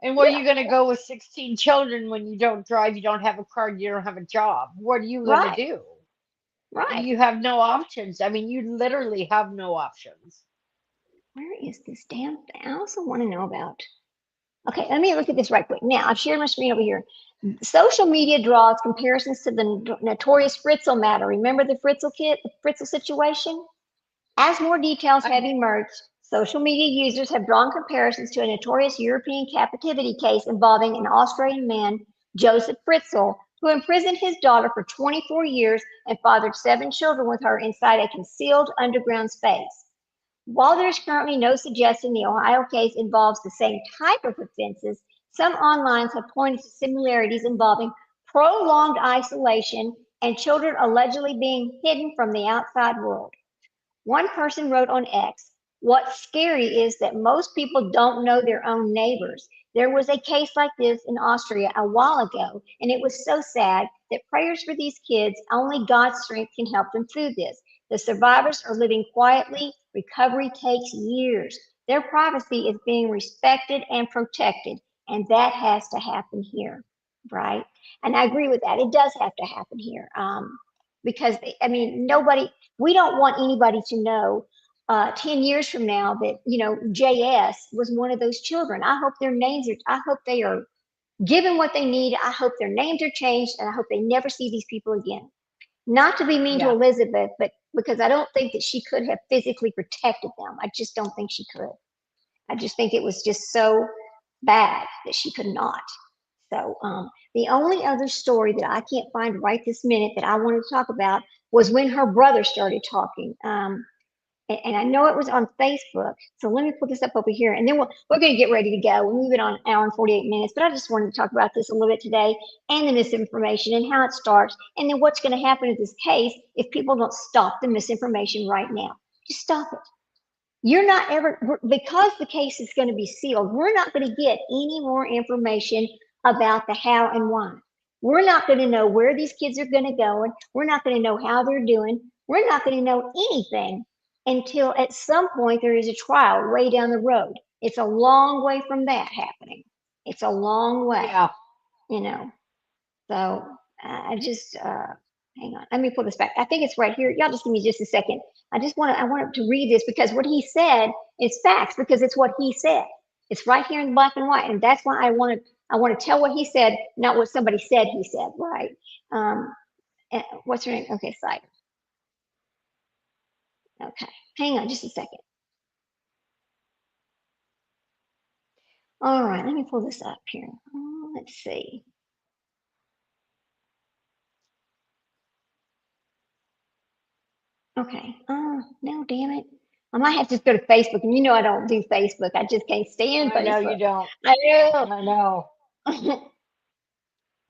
And where are yeah, you gonna go with 16 children when you don't drive, you don't have a car, you don't have a job? What are you gonna right, do? right. You have no options. I mean, you literally have no options. Where is this damn thing? I also want to know about. Okay, let me look at this right quick. Now I've shared my screen over here. Social media draws comparisons to the notorious Fritzl matter. Remember the Fritzl situation? As more details I have emerged, social media users have drawn comparisons to a notorious European captivity case involving an Australian man, Joseph Fritzl, who imprisoned his daughter for 24 years and fathered 7 children with her inside a concealed underground space. While there is currently no suggestion the Ohio case involves the same type of offenses, some onlines have pointed to similarities involving prolonged isolation and children allegedly being hidden from the outside world. One person wrote on X, what's scary is that most people don't know their own neighbors. There was a case like this in Austria a while ago, and it was so sad that prayers for these kids, only God's strength can help them through this. The survivors are living quietly. Recovery takes years. Their privacy is being respected and protected, and that has to happen here, right? And I agree with that. It does have to happen here. Because, I mean, we don't want anybody to know 10 years from now that, JS was one of those children. I hope they are given what they need. I hope their names are changed, and I hope they never see these people again. Not to be mean to yeah, Elizabeth, but because I don't think that she could have physically protected them. I just don't think she could. I just think it was just so bad that she could not. So the only other story that I can't find right this minute that I wanted to talk about was when her brother started talking. And I know it was on Facebook. So let me put this up over here, and then we're going to get ready to go. We're moving on an hour and 48 minutes, but I just wanted to talk about this a little bit today and the misinformation and how it starts, and then what's going to happen in this case if people don't stop the misinformation right now. Just stop it. You're not ever, because the case is going to be sealed, we're not going to get any more information about the how and why. We're not going to know where these kids are going to go, and we're not going to know how they're doing. We're not going to know anything until at some point there is a trial way down the road. It's a long way from that happening. It's a long way, yeah. you know. So I just hang on. Let me pull this back. I think it's right here. Y'all just give me just a second. I want to read this because what he said is facts because it's what he said. It's right here in black and white, and that's why I want to tell what he said, not what somebody said he said. Right? What's her name? Okay, Cider. Okay, hang on just a second. All right, let me pull this up here. Let's see. Okay. No, damn it. I might have to just go to Facebook, and you know I don't do Facebook. I just can't stand I know you Facebook. don't. I know. I know.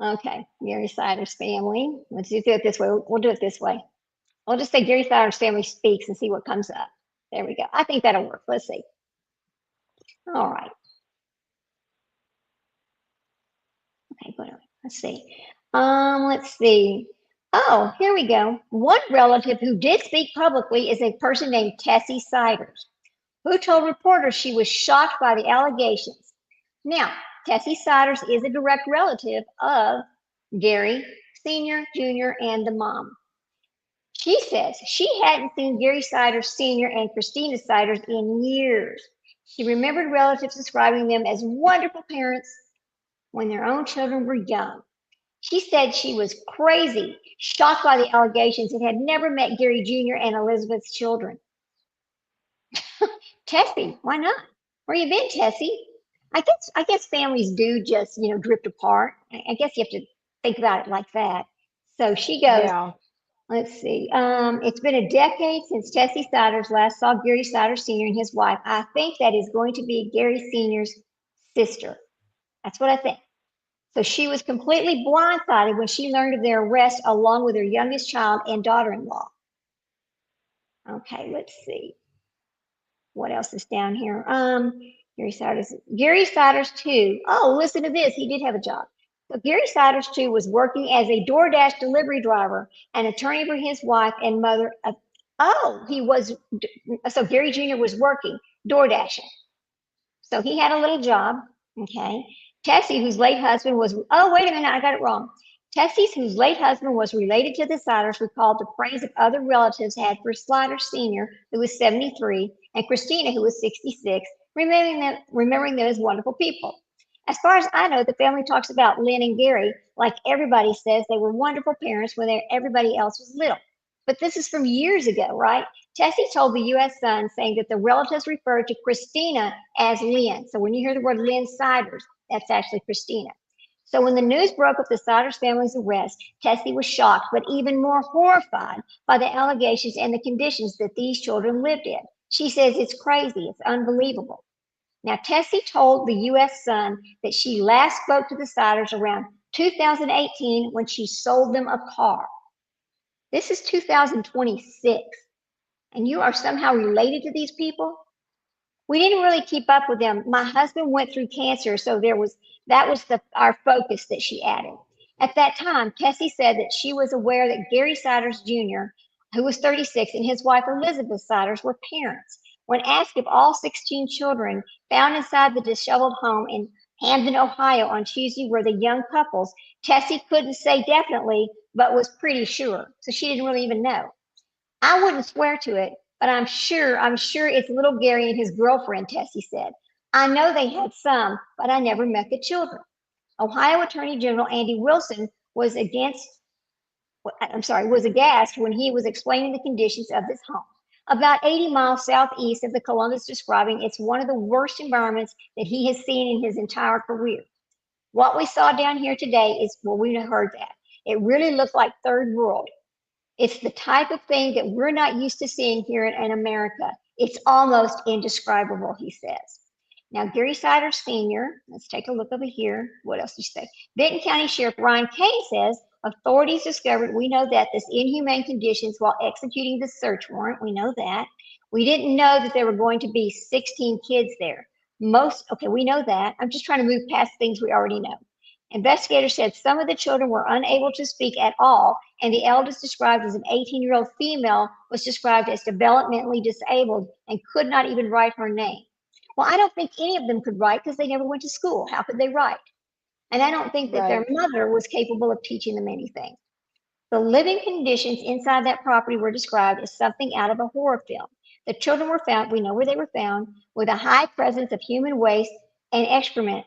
Okay, Gary Sider's family. Let's just do it this way. We'll do it this way. I'll just say Gary Sider's family speaks and see what comes up. There we go. I think that'll work. Let's see. All right. Okay, let's see. Let's see. Oh, here we go. One relative who did speak publicly is a person named Tessie Siders, who told reporters she was shocked by the allegations. Now, Tessie Siders is a direct relative of Gary Sr., Jr., and the mom. She says she hadn't seen Gary Siders Sr. and Christina Siders in years. She remembered relatives describing them as wonderful parents when their own children were young. She said she was crazy, shocked by the allegations, and had never met Gary Jr. and Elizabeth's children. Tessie, why not? Where you been, Tessie? I guess families do just, drift apart. I guess you have to think about it like that. So she goes, Yeah. let's see. It's been a decade since Tessie Siders last saw Gary Siders Sr. and his wife. I think that is going to be Gary Sr.'s sister. That's what I think. So she was completely blindsided when she learned of their arrest along with her youngest child and daughter-in-law. Okay, let's see. What else is down here? Gary Siders too. Oh, listen to this. He did have a job. So Gary Siders too was working as a DoorDash delivery driver and attorney for his wife and mother. He was. So Gary Jr. was working DoorDashing. So he had a little job. Okay. Tessie, whose late husband was. Oh, wait a minute. I got it wrong. Tessie's, whose late husband was related to the Siders, recalled the praise of other relatives had for Slider Sr., who was 73, and Christina, who was 66, remembering them as wonderful people. As far as I know, the family talks about Lynn and Gary like everybody says they were wonderful parents when everybody else was little. But this is from years ago, right? Tessie told the U.S. Sun, saying that the relatives referred to Christina as Lynn. So when you hear the word Lynn Siders, that's actually Christina. So when the news broke of the Siders family's arrest, Tessie was shocked, but even more horrified by the allegations and the conditions that these children lived in. She says it's crazy, it's unbelievable. Now, Tessie told the U.S. Sun that she last spoke to the Siders around 2018 when she sold them a car. This is 2026, and you are somehow related to these people? We didn't really keep up with them. My husband went through cancer, so that was our focus that she added. At that time, Tessie said that she was aware that Gary Siders Jr., who was 36, and his wife Elizabeth Siders were parents. When asked if all 16 children found inside the disheveled home in Hamden, Ohio on Tuesday were the young couples, Tessie couldn't say definitely, but was pretty sure. So she didn't really even know. I wouldn't swear to it, but I'm sure it's little Gary and his girlfriend, Tessie said. I know they had some, but I never met the children. Ohio Attorney General Andy Wilson was aghast when he was explaining the conditions of this home. About 80 miles southeast of the Columbus, describing it's one of the worst environments that he has seen in his entire career. What we saw down here today is, well, we heard that. It really looked like third world. It's the type of thing that we're not used to seeing here in America. It's almost indescribable, he says. Now, Gary Siders Sr., let's take a look over here. What else did you say? Benton County Sheriff Ryan Kane says authorities discovered, we know that, this inhumane conditions while executing the search warrant. We know that. We didn't know that there were going to be 16 kids there. We know that. I'm just trying to move past things we already know. Investigators said some of the children were unable to speak at all, and the eldest, described as an 18-year-old female, was described as developmentally disabled and could not even write her name. Well, I don't think any of them could write because they never went to school. How could they write? And I don't think that their mother was capable of teaching them anything. The living conditions inside that property were described as something out of a horror film. The children were found, we know where they were found, with a high presence of human waste and excrement.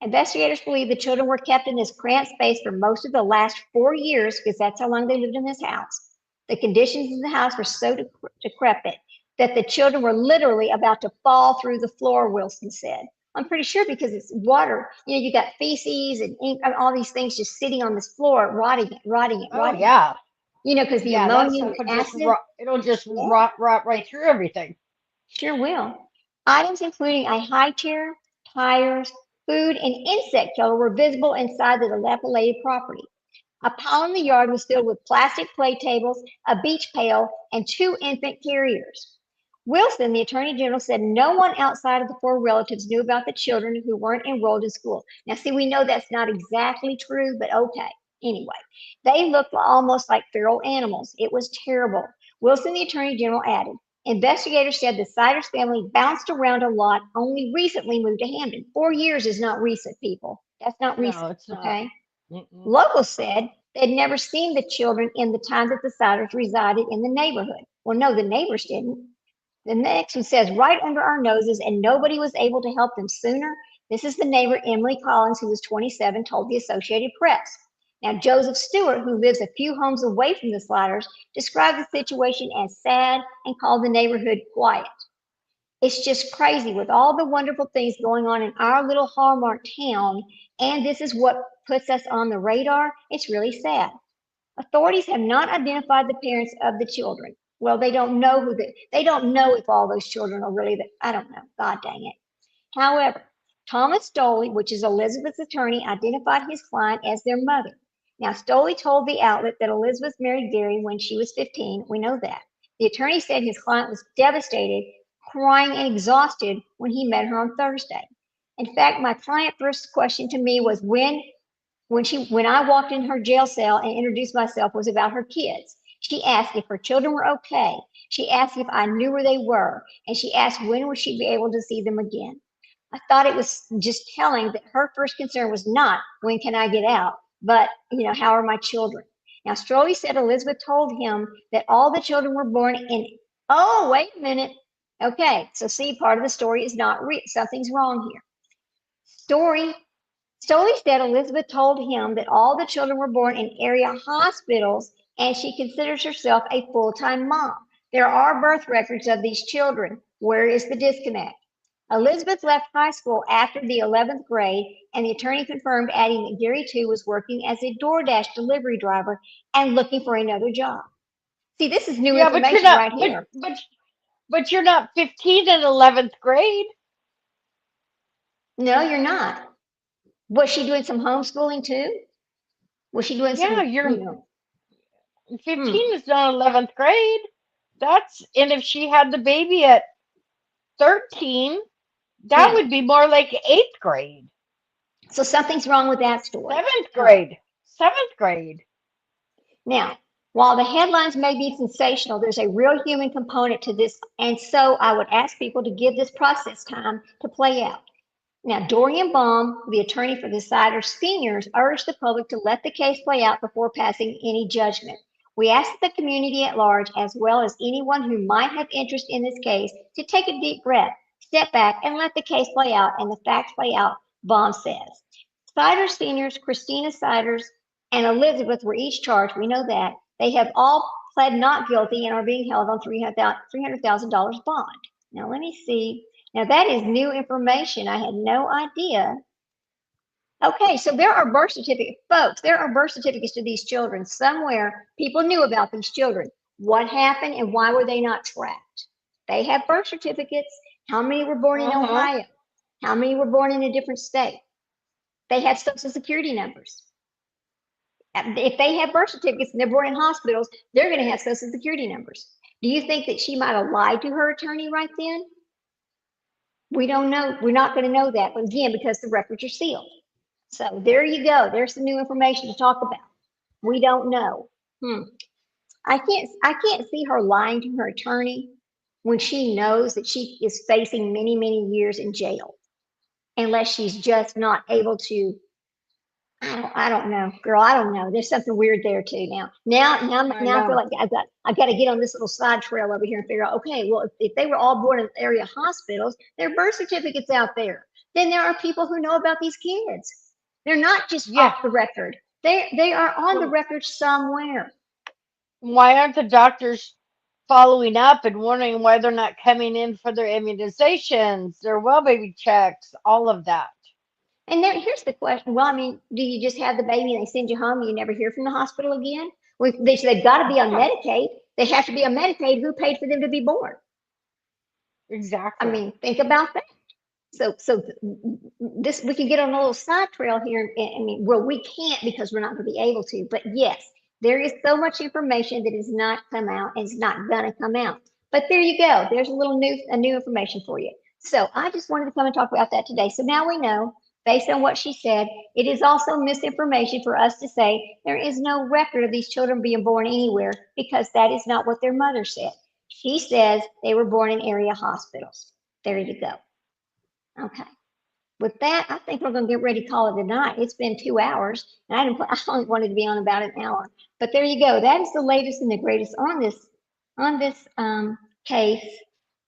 Investigators believe the children were kept in this cramped space for most of the last 4 years, because that's how long they lived in this house. The conditions in the house were so decrepit that the children were literally about to fall through the floor, Wilson said. I'm pretty sure because it's water. You got feces and ink and all these things just sitting on this floor, rotting it. Oh, yeah. Because the Yeah, that ammonia stuff and will just acid. rot. It'll just rot right through everything. Sure will. Items including a high chair, tires, food, and insect killer were visible inside the dilapidated property. A pile in the yard was filled with plastic play tables, a beach pail, and two infant carriers. Wilson, the Attorney General, said no one outside of the four relatives knew about the children who weren't enrolled in school. Now, see, we know that's not exactly true, but okay. Anyway, they looked almost like feral animals. It was terrible. Wilson, the Attorney General, added, investigators said the Siders family bounced around a lot, only recently moved to Hamden. 4 years is not recent, people. That's not No, recent, it's not. okay? Mm-mm. Locals said they'd never seen the children in the time that the Siders resided in the neighborhood. Well, no, the neighbors didn't. The next one says, right under our noses, and nobody was able to help them sooner. This is the neighbor, Emily Collins, who was 27, told the Associated Press. Now, Joseph Stewart, who lives a few homes away from the Sliders, described the situation as sad and called the neighborhood quiet. It's just crazy with all the wonderful things going on in our little Hallmark town, and this is what puts us on the radar. It's really sad. Authorities have not identified the parents of the children. Well, they don't know they don't know if all those children are really I don't know. God dang it. However, Thomas Stoley, which is Elizabeth's attorney, identified his client as their mother. Now, Stoley told the outlet that Elizabeth married Gary when she was 15. We know that. The attorney said his client was devastated, crying and exhausted when he met her on Thursday. In fact, my client first question to me was when I walked in her jail cell and introduced myself was about her kids. She asked if her children were okay. She asked if I knew where they were, and she asked when would she be able to see them again. I thought it was just telling that her first concern was not when can I get out, but how are my children? Now Stroley said Elizabeth told him that all the children were born in. Oh, wait a minute. Okay, so see, part of the story is not real. Something's wrong here. Stoley said Elizabeth told him that all the children were born in area hospitals and she considers herself a full-time mom. There are birth records of these children. Where is the disconnect? Elizabeth left high school after the 11th grade, and the attorney confirmed, adding that Gary, too, was working as a DoorDash delivery driver and looking for another job. See, this is new Yeah, but you're information not. right here. But you're not 15 in 11th grade. No, you're not. Was she doing some homeschooling too? Was she doing Yeah, some, you're 15 is not 11th grade. And if she had the baby at 13, that Yeah. would be more like 8th grade. So something's wrong with that story. 7th grade. 7th grade. Now, while the headlines may be sensational, there's a real human component to this, and so I would ask people to give this process time to play out. Now, Dorian Baum, the attorney for the Siders seniors, urged the public to let the case play out before passing any judgment. We ask the community at large, as well as anyone who might have interest in this case, to take a deep breath, step back, and let the case play out and the facts play out, Baum says. Siders seniors, Christina Siders, and Elizabeth were each charged. We know that. They have all pled not guilty and are being held on $300,000 bond. Now, let me see. Now, that is new information. I had no idea. Okay, so there are birth certificates. Folks, there are birth certificates to these children somewhere. People knew about these children. What happened and why were they not tracked? They have birth certificates. How many were born in Ohio? How many were born in a different state? They have social security numbers. If they have birth certificates and they're born in hospitals, they're going to have social security numbers. Do you think that she might have lied to her attorney right then? We don't know. We're not going to know that, but again, because the records are sealed. So there you go. There's some new information to talk about. We don't know. I can't see her lying to her attorney when she knows that she is facing many, many years in jail, unless she's just not able to. I don't know, girl. I don't know. There's something weird there too. Now I feel like I got to get on this little side trail over here and figure out. Okay, well, if they were all born in area hospitals, there are birth certificates out there. Then there are people who know about these kids. They're not just off the record. They are on the record somewhere. Why aren't the doctors following up and wondering why they're not coming in for their immunizations, their well baby checks, all of that? And then here's the question. Well, I mean, do you just have the baby and they send you home and you never hear from the hospital again? They've got to be on Medicaid. They have to be on Medicaid. Who paid for them to be born? Exactly. I mean, think about that. So this, we can get on a little side trail here. I mean, well, we can't because we're not going to be able to. But yes, there is so much information that has not come out and it's not going to come out. But there you go. There's a new information for you. So I just wanted to come and talk about that today. So now we know, based on what she said, it is also misinformation for us to say there is no record of these children being born anywhere, because that is not what their mother said. She says they were born in area hospitals. There you go. Okay. With that, I think we're going to get ready to call it a night. It's been 2 hours, and I only wanted to be on about an hour. But there you go. That is the latest and the greatest on this case.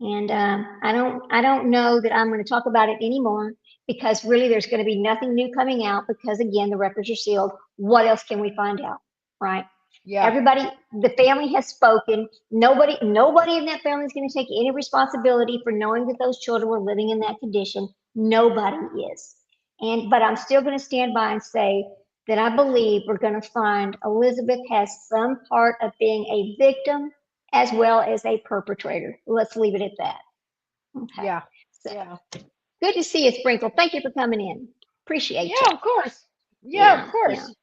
And I don't know that I'm going to talk about it anymore, because really there's going to be nothing new coming out, because again, the records are sealed. What else can we find out, right? Yeah. Everybody, the family has spoken. Nobody in that family is going to take any responsibility for knowing that those children were living in that condition. Nobody is. But I'm still going to stand by and say that I believe we're going to find Elizabeth has some part of being a victim as well as a perpetrator. Let's leave it at that. Okay. Yeah. So, Yeah. good to see you, Sprinkle. Thank you for coming in. Appreciate you. Yeah, of course. Yeah, of Yeah. course.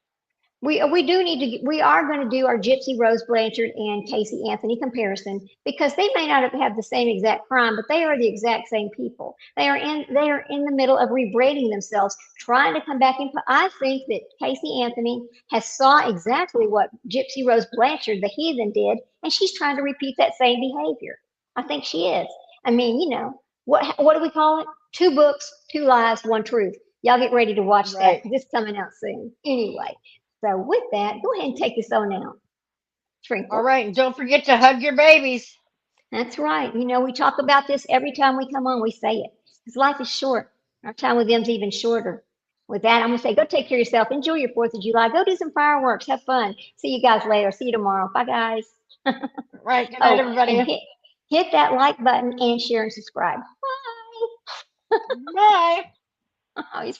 We we are going to do our Gypsy Rose Blanchard and Casey Anthony comparison, because they may not have the same exact crime, but they are the exact same people. They are in the middle of rebranding themselves, trying to come back in. I think that Casey Anthony has saw exactly what Gypsy Rose Blanchard, the heathen, did, and she's trying to repeat that same behavior. I think she is. I mean, what do we call it? 2 books, 2 lies, 1 truth. Y'all get ready to watch that, Right. because it's coming out soon. Anyway. So with that, go ahead and take this on out. Sprinkle. All right. And don't forget to hug your babies. That's right. We talk about this every time we come on. We say it, because life is short. Our time with them's even shorter. With that, I'm going to say, go take care of yourself. Enjoy your 4th of July. Go do some fireworks. Have fun. See you guys later. See you tomorrow. Bye, guys. All right. Good night, Oh, and everybody. hit that like button and share and subscribe. Bye. Bye. Oh, he's